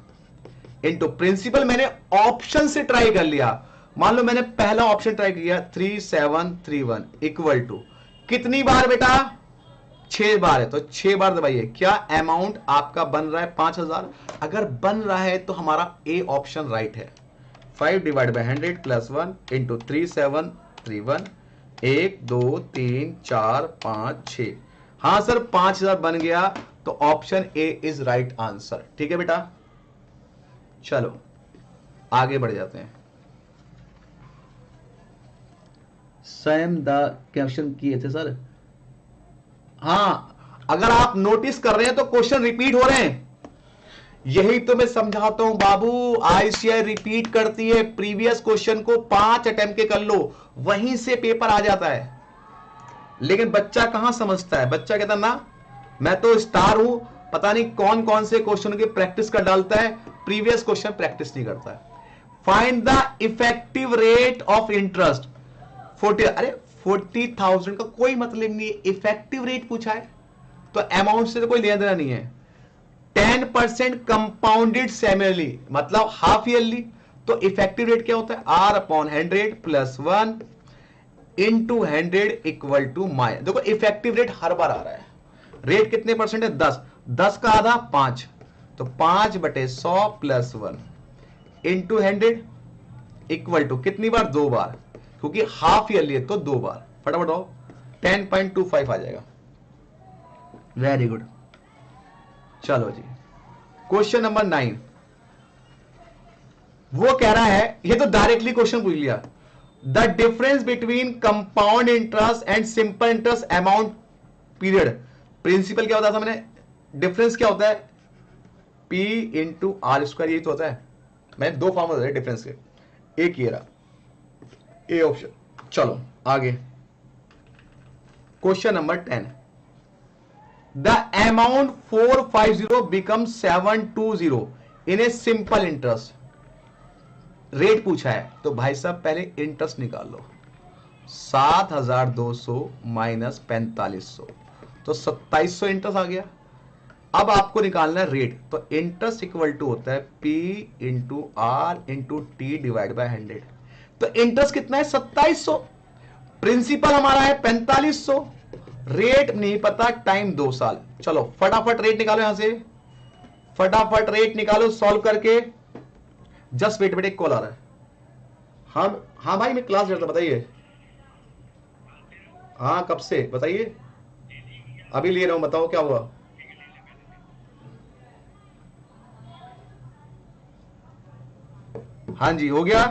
इंटू प्रिंसिपल। मैंने ऑप्शन से ट्राई कर लिया। मान लो मैंने पहला ऑप्शन ट्राई किया 3731 इक्वल टू कितनी बार बेटा? 6 बार है, तो 6 बार दबाइए। क्या अमाउंट आपका बन रहा है? 5,000। अगर बन रहा है तो हमारा ए ऑप्शन राइट है। 5 डिवाइड बाय 100 प्लस 1 इंटू 3731, 1 2 3 4 5 6। हाँ सर 5,000 बन गया, तो option A is right answer. ठीक है बेटा, चलो आगे बढ़ जाते हैं। सेम द क्वेश्चन किए थे सर। हाँ, अगर आप नोटिस कर रहे हैं तो क्वेश्चन रिपीट हो रहे हैं। यही तो मैं समझाता हूं बाबू, आईसीआई रिपीट करती है। प्रीवियस क्वेश्चन को 5 अटेम्प्ट के कर लो, वहीं से पेपर आ जाता है। लेकिन बच्चा कहां समझता है? बच्चा कहता ना मैं तो स्टार हूं, पता नहीं कौन कौन से क्वेश्चन की प्रैक्टिस कर डालता है, प्रीवियस क्वेश्चन प्रैक्टिस नहीं करता है। Find the effective rate of interest 40। अरे 40,000 का कोई मतलब नहीं है, इफेक्टिव रेट पूछा है तो अमाउंट से तो कोई लेना देना नहीं है। 10% कंपाउंडेड सेमिनरली मतलब हाफ ईयरली, तो इफेक्टिव रेट क्या होता है? R upon 100 plus 1 into 100 equal to minus. देखो इफेक्टिव रेट हर बार आ रहा है। रेट कितने परसेंट है? 10, 10 का आधा 5, तो 5/100 प्लस 1 इंटू 100 इक्वल टू कितनी बार? 2 बार, क्योंकि हाफ ईयरली है तो 2 बार। फटाफट आओ, 10.25 आ जाएगा। Very good. चलो जी, क्वेश्चन नंबर 9। वो कह रहा है, ये तो डायरेक्टली क्वेश्चन पूछ लिया, the difference between compound interest and simple interest amount period. Principal क्या होता था मैंने? डिफरेंस क्या होता है? P इंटू आर स्क्वायर, यही तो होता है। मैंने 2 फॉर्मूला दिए डिफरेंस के, एक ये रहा, ए ऑप्शन। चलो आगे, question number 10। The amount 450 become 720 in a simple interest. Rate पूछा है तो भाई साहब पहले इंटरेस्ट निकाल लो। 7,200 माइनस 4,500, तो 2,700 इंटरेस्ट आ गया। अब आपको निकालना है रेट, तो इंटरेस्ट इक्वल टू होता है P into R into T divide by 100। तो इंटरेस्ट कितना है 2700, प्रिंसिपल हमारा है 4500, रेट नहीं पता, टाइम 2 साल। चलो फटाफट रेट निकालो, यहां से फटाफट रेट निकालो सॉल्व करके। जस्ट वेट बेटे, कॉल आ रहा है। हाँ भाई मैं क्लास लेता, बताइए। हाँ कब से बताइए, अभी ले रहा हूं, बताओ क्या हुआ। हाँ जी हो गया,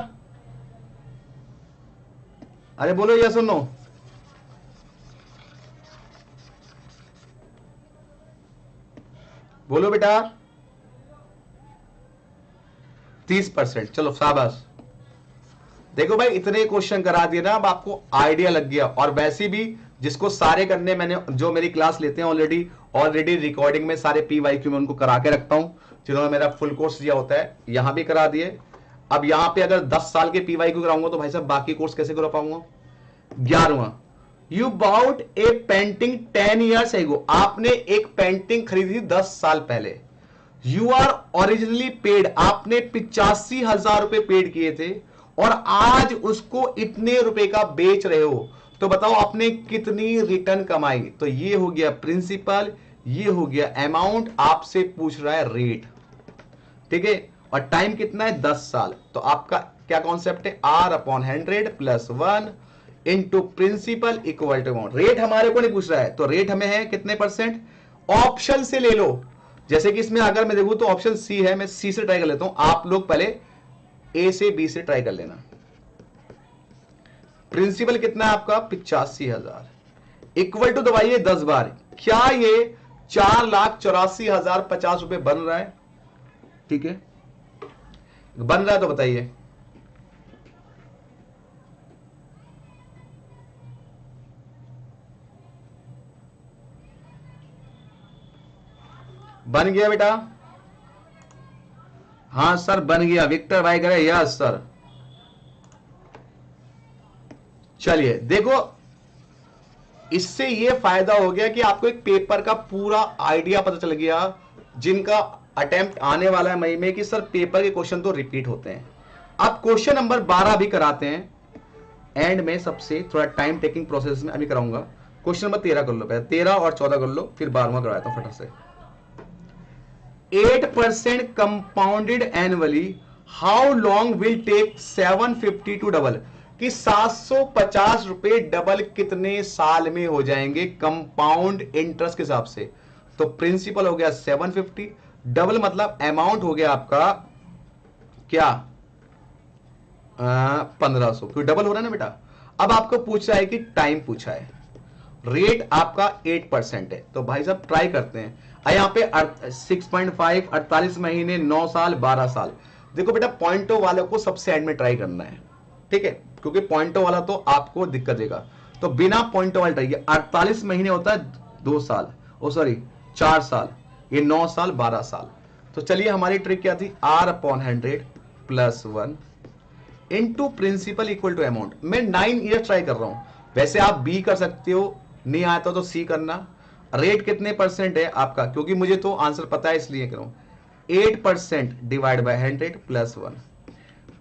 अरे बोलो या सुनो। बोलो बेटा। 30%, चलो शाबाश। देखो भाई इतने क्वेश्चन करा दिए ना, अब आपको आइडिया लग गया। और वैसे भी जिसको सारे करने, मैंने जो मेरी क्लास लेते हैं ऑलरेडी रिकॉर्डिंग में सारे पीवाईक्यू में उनको करा के रखता हूं, जिन्होंने मेरा फुल कोर्स दिया होता है, यहां भी करा दिए। अब यहां पे अगर 10 साल के पीवाईक्यू कराऊंगा तो भाई साहब बाकी कोर्स कैसे करा पाऊंगा। 11वां, you bought a painting 10 years ago, आपने एक पेंटिंग खरीदी थी 10 साल पहले। यू आर ओरिजिनली पेड, आपने 85,000 रुपए पेड किए थे और आज उसको इतने रुपए का बेच रहे हो, तो बताओ आपने कितनी रिटर्न कमाई। तो ये हो गया प्रिंसिपल, ये हो गया अमाउंट, आपसे पूछ रहा है रेट, ठीक है। और टाइम कितना है 10 साल। तो आपका क्या कॉन्सेप्ट है, R upon 100 plus 1 into principal equal to amount. Rate हमारे को नहीं पूछ रहा है, तो रेट हमें है कितने परसेंट, ऑप्शन से ले लो। जैसे कि इसमें अगर मैं देखूं तो ऑप्शन सी है, मैं सी से ट्राई कर लेता हूं, आप लोग पहले ए से बी से ट्राई कर लेना। प्रिंसिपल कितना है आपका 85,000 इक्वल टू दबाइए 10 बार, क्या ये 4,84,050 रुपए बन रहा है, ठीक है। बन रहा है तो बताइए। बन गया बेटा, हाँ सर बन गया, विक्टर भाई करे यस सर। चलिए देखो, इससे ये फायदा हो गया कि आपको एक पेपर का पूरा आइडिया पता चल गया, जिनका अटेम्प्ट आने वाला है मई में, कि सर पेपर के क्वेश्चन तो रिपीट होते हैं। अब क्वेश्चन नंबर 12 भी कराते हैं एंड में, सबसे थोड़ा टाइम टेकिंग प्रोसेस में अभी कराऊंगा। क्वेश्चन नंबर 13 कर लो पहले, 13 और 14 कर लो, फिर 12वां करवाता हूं फटाक से। 8% compounded annually, how long will take 750 to double, कि 750 रुपए डबल कितने साल में हो जाएंगे कंपाउंड इंटरेस्ट के हिसाब से। तो प्रिंसिपल हो गया 750, डबल मतलब अमाउंट हो गया आपका क्या 1500, क्योंकि डबल हो रहा है ना बेटा। अब आपको पूछ रहा है कि टाइम पूछा है, रेट आपका 8% है, तो भाई साहब ट्राई करते हैं। यहां पे 6.5, 48 महीने, 9 साल, 12 साल। देखो बेटा पॉइंटो वाले को सबसे एंड में ट्राई करना है, ठीक है, क्योंकि पॉइंटो वाला तो आपको दिक्कत देगा। तो बिना पॉइंटो वाले ट्राई, 48 महीने होता है 2 साल, ओ सॉरी 4 साल, ये 9 साल 12 साल। तो चलिए हमारी ट्रिक क्या थी, R upon 100 plus 1 into principal equal to amount. मैं 9 ईयर ट्राई कर रहा हूं, वैसे आप बी कर सकते हो, नहीं आता तो सी करना। रेट कितने परसेंट है आपका, क्योंकि मुझे तो आंसर पता है इसलिए कर रहा हूं। 8% डिवाइड बाय 100 प्लस 1,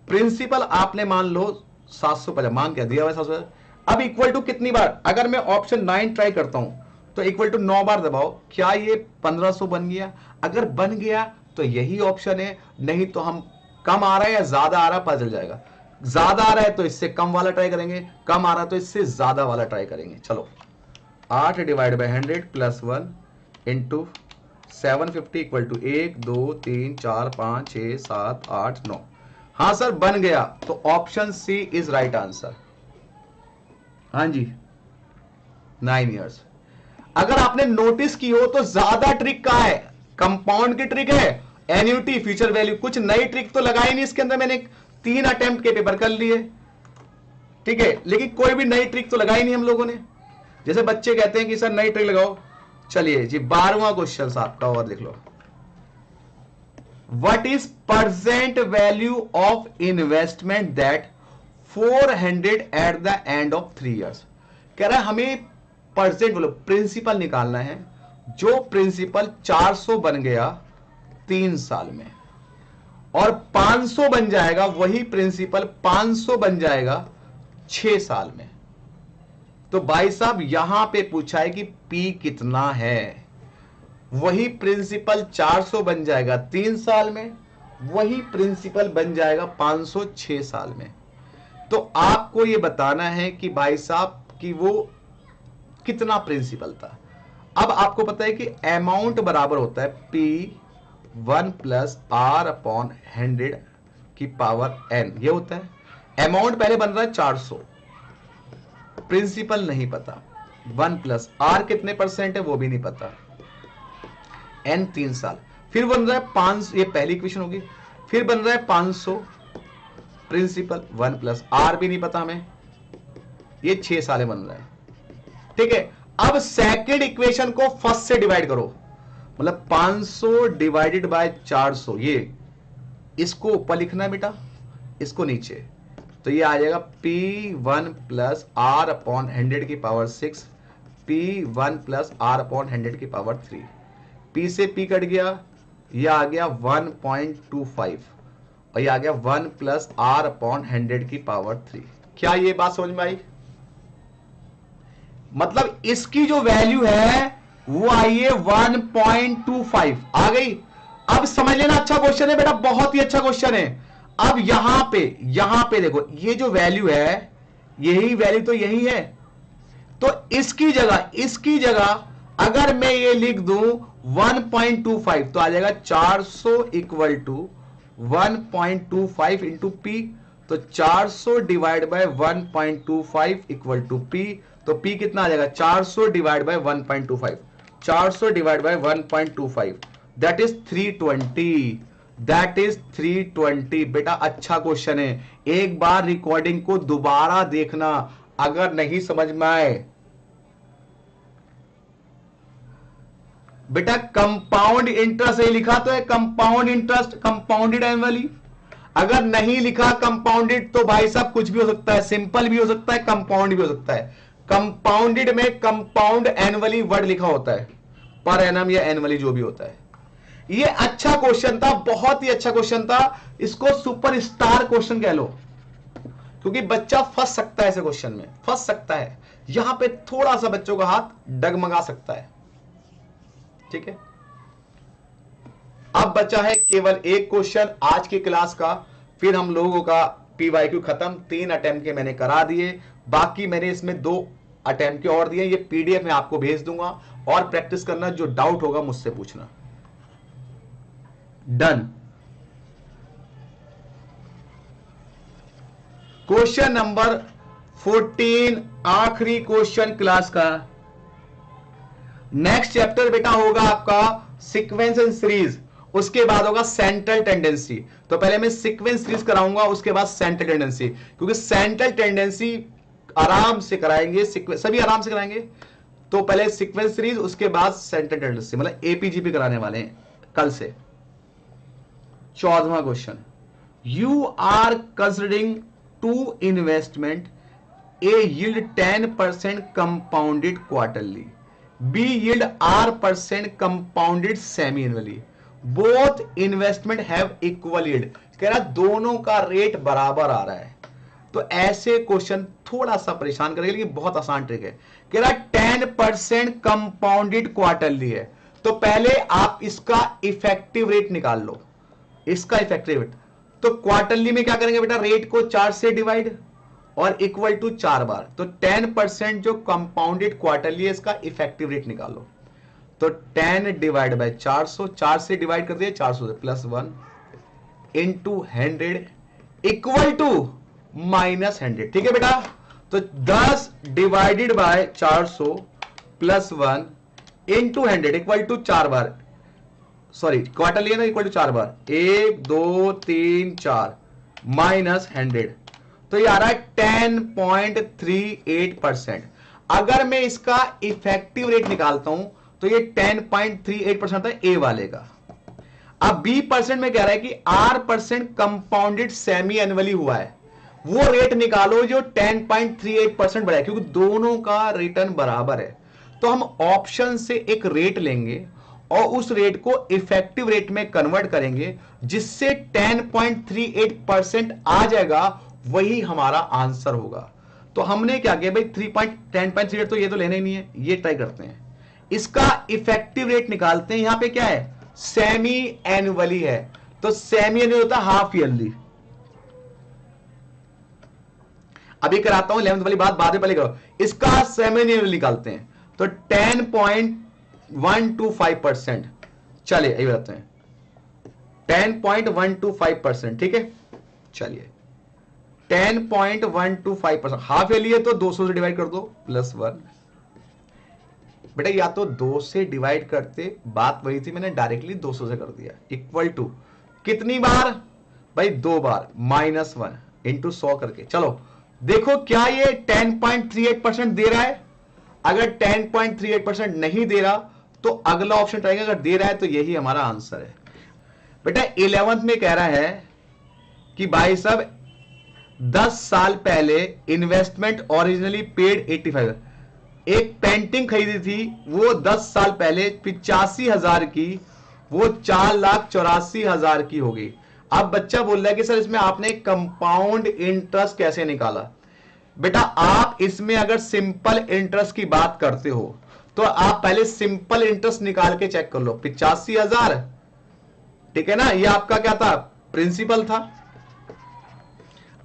प्रिंसिपल आपने मान लो 750, मान क्या दिया हुआ 750। अब इक्वल टू कितनी बार, अगर मैं ऑप्शन 9 ट्राई करता हूं तो इक्वल टू 9 बार दबाओ, क्या ये 1500 बन गया। अगर बन गया तो यही ऑप्शन है, नहीं तो हम कम आ रहा है या ज्यादा आ रहा है पता चल जाएगा। ज्यादा आ रहा है तो इससे कम वाला ट्राई करेंगे, कम आ रहा है तो इससे ज्यादा वाला ट्राई करेंगे। चलो 8 divide by 100 plus 1 into 750 equal to 1 2 3 4 5 6 7 8 9। हाँ सर बन गया, तो option C is right answer. हाँ जी 9 इयर्स। अगर आपने नोटिस की हो तो ज्यादा ट्रिक कहां है, कंपाउंड की ट्रिक है, एन्युटी, फ्यूचर वैल्यू, कुछ नई ट्रिक तो लगाई नहीं इसके अंदर। मैंने 3 अटेम्प्ट के पेपर कर लिए, ठीक है, लेकिन कोई भी नई ट्रिक तो लगाई नहीं हम लोगों ने। जैसे बच्चे कहते हैं कि सर नई ट्रिक लगाओ। चलिए जी 12वां क्वेश्चन आपका और लिख लो, what is percent value of investment that 400 at the end of 3 years. कह रहा है हमें परसेंट बोलो, प्रिंसिपल निकालना है जो प्रिंसिपल 400 बन गया 3 साल में, और 500 बन जाएगा, वही प्रिंसिपल 500 बन जाएगा 6 साल में। तो भाई साहब यहां पे पूछा है कि P कितना है, वही प्रिंसिपल 400 बन जाएगा 3 साल में, वही प्रिंसिपल बन जाएगा 500 6 साल में। तो आपको यह बताना है कि भाई साहब कि वो कितना प्रिंसिपल था। अब आपको पता है कि अमाउंट बराबर होता है P1 प्लस R अपॉन 100 की पावर n, ये होता है। अमाउंट पहले बन रहा है 400, प्रिंसिपल नहीं पता, 1 प्लस R कितने परसेंट है वो भी नहीं पता, n 3 साल, फिर बन रहा है 500, ये पहली इक्वेशन होगी, फिर बन रहा है 500 प्रिंसिपल, 1 प्लस R भी नहीं पता हमें, ये 6 साल बन रहा है। ठीक है, अब सेकेंड इक्वेशन को फर्स्ट से डिवाइड करो, मतलब 500 डिवाइडेड बाय 400, ये इसको ऊपर लिखना है बेटा, इसको नीचे, तो ये आ जाएगा P1 प्लस R अपॉन 100 की power 6, P1 plus R upon 100 की पावर 3, P से P कट गया, ये आ गया 1.25, और ये आ गया 1 प्लस R अपॉन 100 की पावर 3। क्या ये बात समझ में आई? मतलब इसकी जो वैल्यू है वो आई है 1.25 आ गई। अब समझ लेना, अच्छा क्वेश्चन है बेटा, बहुत ही अच्छा क्वेश्चन है। अब यहां पे देखो, ये जो वैल्यू है, यही वैल्यू तो यही है, तो इसकी जगह अगर मैं ये लिख दूं 1.25 तो आ जाएगा 400 इक्वल टू 1.25 इंटू पी, तो 400 divide by 1.25 equal to P, तो P कितना आ जाएगा 400 divide by 1.25, 400 divide by 1.25 that is 320, that is 320। बेटा अच्छा क्वेश्चन है, एक बार रिकॉर्डिंग को दोबारा देखना अगर नहीं समझ में आए। बेटा कंपाउंड इंटरेस्ट है लिखा तो है, कंपाउंड इंटरेस्ट कंपाउंडेड एनुअली, अगर नहीं लिखा कंपाउंडेड तो भाई साहब कुछ भी हो सकता है, सिंपल भी हो सकता है, कंपाउंड भी हो सकता है। कंपाउंडेड में कंपाउंड एनुअली वर्ड लिखा होता है, पर एनम या एनुअली जो भी होता है। ये अच्छा क्वेश्चन था, बहुत ही अच्छा क्वेश्चन था, इसको सुपरस्टार क्वेश्चन कह लो, क्योंकि बच्चा फंस सकता है ऐसे क्वेश्चन में, फंस सकता है, यहां पे थोड़ा सा बच्चों का हाथ डगमगा सकता है। ठीक है, अब बचा है केवल एक क्वेश्चन आज की क्लास का, फिर हम लोगों का PYQ खत्म। 3 अटेम्प्ट के मैंने करा दिए, बाकी मैंने इसमें 2 अटेम्प्ट के और दिए, ये PDF में आपको भेज दूंगा, और प्रैक्टिस करना, जो डाउट होगा मुझसे पूछना। डन। क्वेश्चन नंबर 14, आखिरी क्वेश्चन क्लास का। नेक्स्ट चैप्टर बेटा होगा आपका सीक्वेंस एंड सीरीज, उसके बाद होगा सेंट्रल टेंडेंसी। तो पहले मैं सीक्वेंस सीरीज कराऊंगा, उसके बाद सेंट्रल टेंडेंसी, क्योंकि सेंट्रल टेंडेंसी आराम से कराएंगे, सभी आराम से कराएंगे। तो पहले सीक्वेंस सीरीज, उसके बाद सेंट्रल टेंडेंसी, मतलब APGP कराने वाले हैं कल से। 14वां question, you are considering to investment, a yield 10% compounded quarterly, B yield R% compounded semi annually, both investment have equal yield। कह रहा दोनों का रेट बराबर आ रहा है। तो ऐसे क्वेश्चन थोड़ा सा परेशान करेगा, लेकिन बहुत आसान ट्रिक है। कह रहा 10% कंपाउंडेड क्वार्टरली है, तो पहले आप इसका इफेक्टिव रेट निकाल लो, इसका इफेक्टिव रेट। तो क्वार्टरली में क्या करेंगे बेटा, रेट को 4 से डिवाइड और इक्वल टू 4 बार, तो 10% जो कंपाउंडेड क्वार्टरली है, इसका इफेक्टिव रेट निकालो। तो 10 डिवाइड बाय 400, 4 से डिवाइड कर दिए 400 से, प्लस 1 इंटू 100 इक्वल टू -100। ठीक है बेटा, तो 10 divided by 400 plus 1 into 100 equal to 4 बार, सॉरी क्वार्टरली है ना, इक्वल टू 4 बार, 1 2 3 4 -100, तो ये आ रहा है 10.38%। अगर मैं इसका इफेक्टिव रेट निकालता हूं तो ये 10.38% है ए वाले का। अब B% में कह रहा है कि R% कंपाउंडेड सेमी एनुअली हुआ है, वो रेट निकालो जो 10.38% बढ़ा है, क्योंकि दोनों का रिटर्न बराबर है। तो हम ऑप्शन से एक रेट लेंगे और उस रेट को इफेक्टिव रेट में कन्वर्ट करेंगे, जिससे 10.38% आ जाएगा, वही हमारा आंसर होगा। तो हमने क्या किया भाई, 10.38 तो ये तो लेना ही नहीं है, ये ट्राई करते हैं। इसका इफेक्टिव रेट निकालते हैं। यहां पे क्या है, सेमी एनुअली है, तो सेमी एनुअल होता है हाफ ईयरली। अभी कराता हूं 11th वाली बात, बाद में पहले करो। इसका सेमी एनुअल निकालते हैं तो 10.125%। चलिए ये बताते हैं 10.125%, ठीक है। चलिए 10.125%, हाफ ईयरली है तो 200 से डिवाइड कर दो +1। बेटा या तो 2 से डिवाइड करते, बात वही थी, मैंने डायरेक्टली 200 से कर दिया, इक्वल टू कितनी बार भाई, 2 बार, -1 इंटू 100 करके। चलो देखो क्या ये 10.38% दे रहा है। अगर 10.38% नहीं दे रहा तो अगला ऑप्शन ट्राई, अगर दे रहा है तो यही हमारा आंसर है। बेटा 11th में कह रहा है कि भाई साहब 10 साल पहले इन्वेस्टमेंट ओरिजिनली पेड 85। एक पेंटिंग खरीदी थी वो 10 साल पहले 85,000 की, वो 4,84,000 की हो गई। अब बच्चा बोल रहा है कि सर इसमें आपने कंपाउंड इंटरेस्ट कैसे निकाला। बेटा आप इसमें अगर सिंपल इंटरेस्ट की बात करते हो तो आप पहले सिंपल इंटरेस्ट निकाल के चेक कर लो। 85,000, ठीक है ना, ये आपका क्या था, प्रिंसिपल था।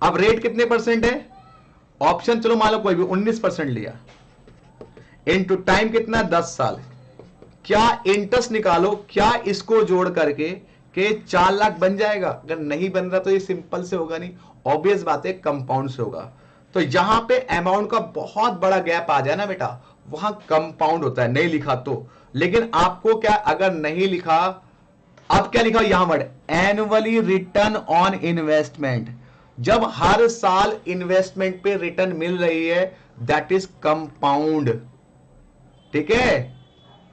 अब रेट कितने परसेंट है, ऑप्शन चलो मान लो कोई भी 19% लिया, इनटू टाइम कितना, 10 साल। क्या इंटरेस्ट निकालो, क्या इसको जोड़ करके के 4 लाख बन जाएगा। अगर नहीं बन रहा तो ये सिंपल से होगा नहीं, ऑब्वियस बात है कंपाउंड से होगा। तो यहां पे अमाउंट का बहुत बड़ा गैप आ जाए ना बेटा, वहां कंपाउंड होता है, नहीं लिखा तो। लेकिन आपको क्या, अगर नहीं लिखा, अब क्या लिखा यहां word, annually return on investment. जब हर साल इन्वेस्टमेंट पे रिटर्न मिल रही है, दैट इज कंपाउंड, ठीक है।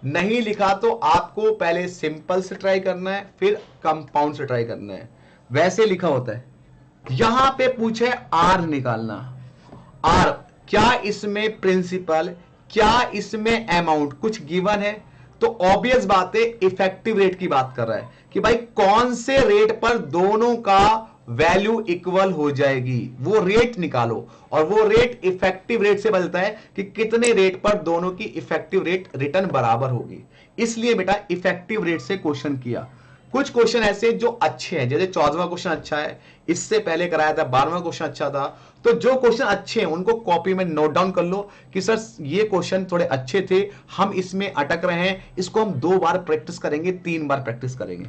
नहीं लिखा तो आपको पहले सिंपल से ट्राई करना है, फिर कंपाउंड से ट्राई करना है, वैसे लिखा होता है। यहां पे पूछे आर निकालना। आर क्या इसमें प्रिंसिपल, क्या इसमें अमाउंट, कुछ गिवन है तो ऑब्वियस बात है इफेक्टिव रेट की बात कर रहा है कि भाई कौन से रेट पर दोनों का वैल्यू इक्वल हो जाएगी, वो रेट निकालो। और वो रेट इफेक्टिव रेट से बदलता है कि कितने रेट पर दोनों की इफेक्टिव रेट रिटर्न बराबर होगी। इसलिए बेटा इफेक्टिव रेट से क्वेश्चन किया। कुछ क्वेश्चन ऐसे जो अच्छे हैं, जैसे 14वां क्वेश्चन अच्छा है, इससे पहले कराया था 12वां क्वेश्चन अच्छा था। तो जो क्वेश्चन अच्छे हैं उनको कॉपी में नोट डाउन कर लो कि सर ये क्वेश्चन थोड़े अच्छे थे, हम इसमें अटक रहे हैं, इसको हम 2 बार प्रैक्टिस करेंगे, 3 बार प्रैक्टिस करेंगे।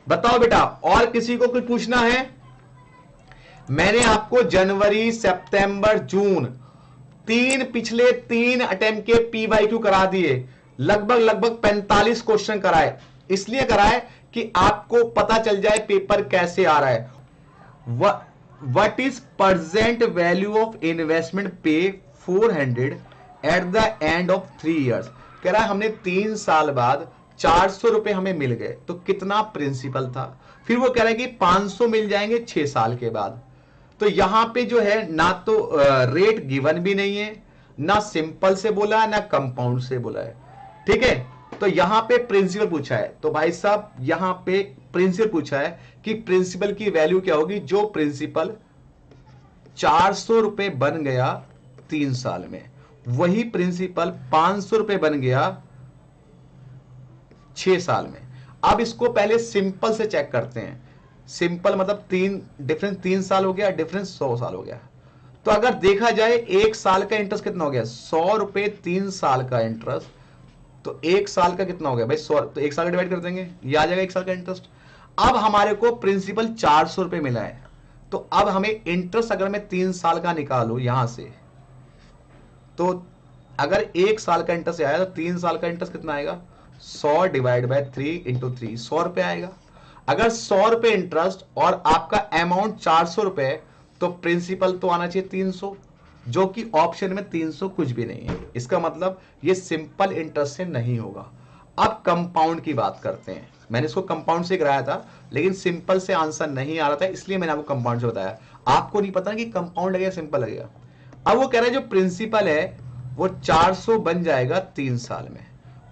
बताओ बेटा और किसी को कुछ पूछना है। मैंने आपको जनवरी, सितंबर, जून पिछले 3 अटेम्प्ट के पीवाईक्यू करा दिए, लगभग 45 क्वेश्चन कराए। इसलिए कराए कि आपको पता चल जाए पेपर कैसे आ रहा है। What is present value of investment पे 400 at the end of 3 years. कह रहा है हमने 3 साल बाद 400 रुपए हमें मिल गए, तो कितना प्रिंसिपल था। फिर वो कह रहा है कि 500 मिल जाएंगे 6 साल के बाद। तो यहां पे जो है ना तो रेट गिवन भी नहीं है, ना सिंपल से बोला है, ना कंपाउंड से बोला है, ठीक है। तो यहां पे प्रिंसिपल पूछा है, तो भाई साहब यहां पे प्रिंसिपल पूछा है कि प्रिंसिपल की वैल्यू क्या होगी। जो प्रिंसिपल 400 रुपए बन गया 3 साल में, वही प्रिंसिपल 500 रुपए बन गया 6 साल में। अब इसको पहले सिंपल से चेक करते हैं। सिंपल मतलब डिफरेंस 3 साल हो गया, डिफरेंस 100 साल हो गया। तो अगर देखा जाए 1 साल का इंटरेस्ट कितना हो गया, 100 रुपए 3 साल का इंटरेस्ट, तो 1 साल का कितना हो गया भाई 100, तो 1 साल का डिवाइड कर देंगे, ये आ जाएगा 1 साल का इंटरेस्ट। अब हमारे को प्रिंसिपल 400 रुपए मिला है, तो अब हमें इंटरेस्ट अगर मैं 3 साल का निकालू यहां से, तो अगर 1 साल का इंटरेस्ट आया तो 3 साल का इंटरेस्ट कितना आएगा, 100 डिवाइड बाय 3 इंटू 3, 100 रुपए आएगा। अगर 100 रुपए इंटरेस्ट और आपका अमाउंट 400 रुपए, तो प्रिंसिपल तो आना चाहिए 300, जो कि ऑप्शन में 300 कुछ भी नहीं है। इसका मतलब ये सिंपल इंटरेस्ट से नहीं होगा। अब कंपाउंड की बात करते हैं। मैंने इसको कंपाउंड से कराया था, लेकिन सिंपल से आंसर नहीं आ रहा था, इसलिए मैंने आपको कंपाउंड से बताया। आपको नहीं पता कि कंपाउंड लगेगा सिंपल लगेगा। अब वो कह रहा है जो प्रिंसिपल है वो 400 बन जाएगा 3 साल में।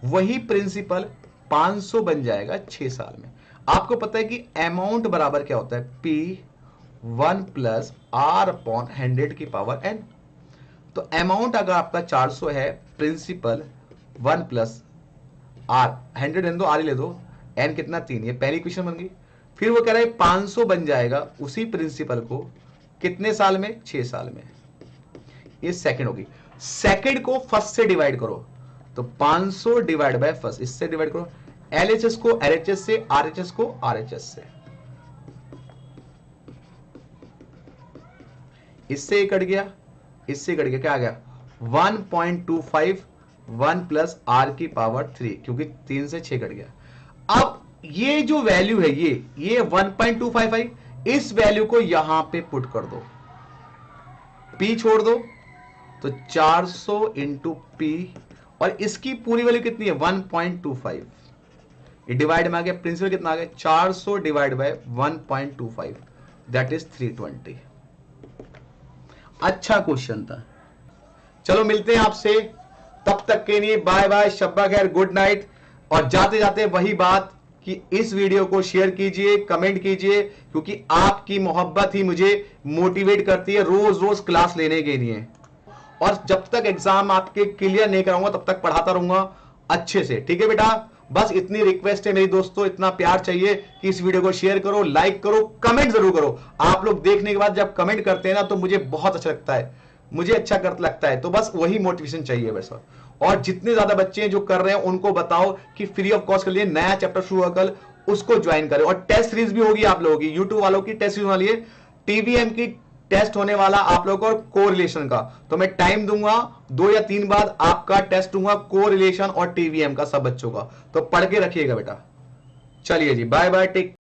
वही प्रिंसिपल 500 बन जाएगा 6 साल में। आपको पता है कि अमाउंट बराबर क्या होता है, P1 प्लस R अपॉन 100 की पावर n। तो अमाउंट अगर आपका 400 है, प्रिंसिपल 1 प्लस R 100 ले दो, R ही ले दो, n कितना 3, ये पहली इक्वेशन बन गई। फिर वो कह रहा है 500 बन जाएगा उसी प्रिंसिपल को कितने साल में, 6 साल में। ये सेकंड होगी। सेकंड को फर्स्ट से डिवाइड करो, तो 500 डिवाइड बाय फर्स्ट, इससे डिवाइड करो। LHS को LHS से, RHS को RHS से, इससे कट गया, इससे कट गया, क्या आ गया 1.25 1 प्लस R की पावर 3, क्योंकि 3 से 6 कट गया। अब ये जो वैल्यू है ये 1.255, इस वैल्यू को यहां पे पुट कर दो, P छोड़ दो, तो 400 इंटू P, और इसकी पूरी वैल्यू कितनी है 1.25, ये डिवाइड में आ गया, प्रिंसिपल कितना आ गया 400 डिवाइड बाय 1.25, दैट इज 320। अच्छा क्वेश्चन था। चलो मिलते हैं आपसे, तब तक के लिए बाय बाय, शब्बा खैर, गुड नाइट। और जाते जाते वही बात कि इस वीडियो को शेयर कीजिए, कमेंट कीजिए, क्योंकि आपकी मोहब्बत ही मुझे मोटिवेट करती है रोज रोज क्लास लेने के लिए। और जब तक एग्जाम आपके क्लियर नहीं कराऊंगा तब तक पढ़ाता रहूंगा अच्छे से, ठीक है बेटा। बस इतनी रिक्वेस्ट है मेरी दोस्तों, इतना प्यार चाहिए कि इस वीडियो को शेयर करो, लाइक करो, कमेंट जरूर करो। आप लोग देखने के बाद जब कमेंट करते हैं ना तो मुझे बहुत अच्छा लगता है, मुझे अच्छा कर लगता है। तो बस वही मोटिवेशन चाहिए बस। और जितने ज्यादा बच्चे हैं जो कर रहे हैं उनको बताओ कि फ्री ऑफ कॉस्ट के लिए नया चैप्टर शुरू होगा कल, उसको ज्वाइन करें। और टेस्ट सीरीज भी होगी आप लोगों की, यूट्यूब वालों की टेस्ट सीरीज वाली है, TVM की टेस्ट होने वाला आप लोगों को, और कोरिलेशन का। तो मैं टाइम दूंगा 2 या 3 बाद आपका टेस्ट दूंगा, कोरिलेशन और TVM का, सब बच्चों का। तो पढ़ के रखिएगा बेटा। चलिए जी, बाय बाय, टेक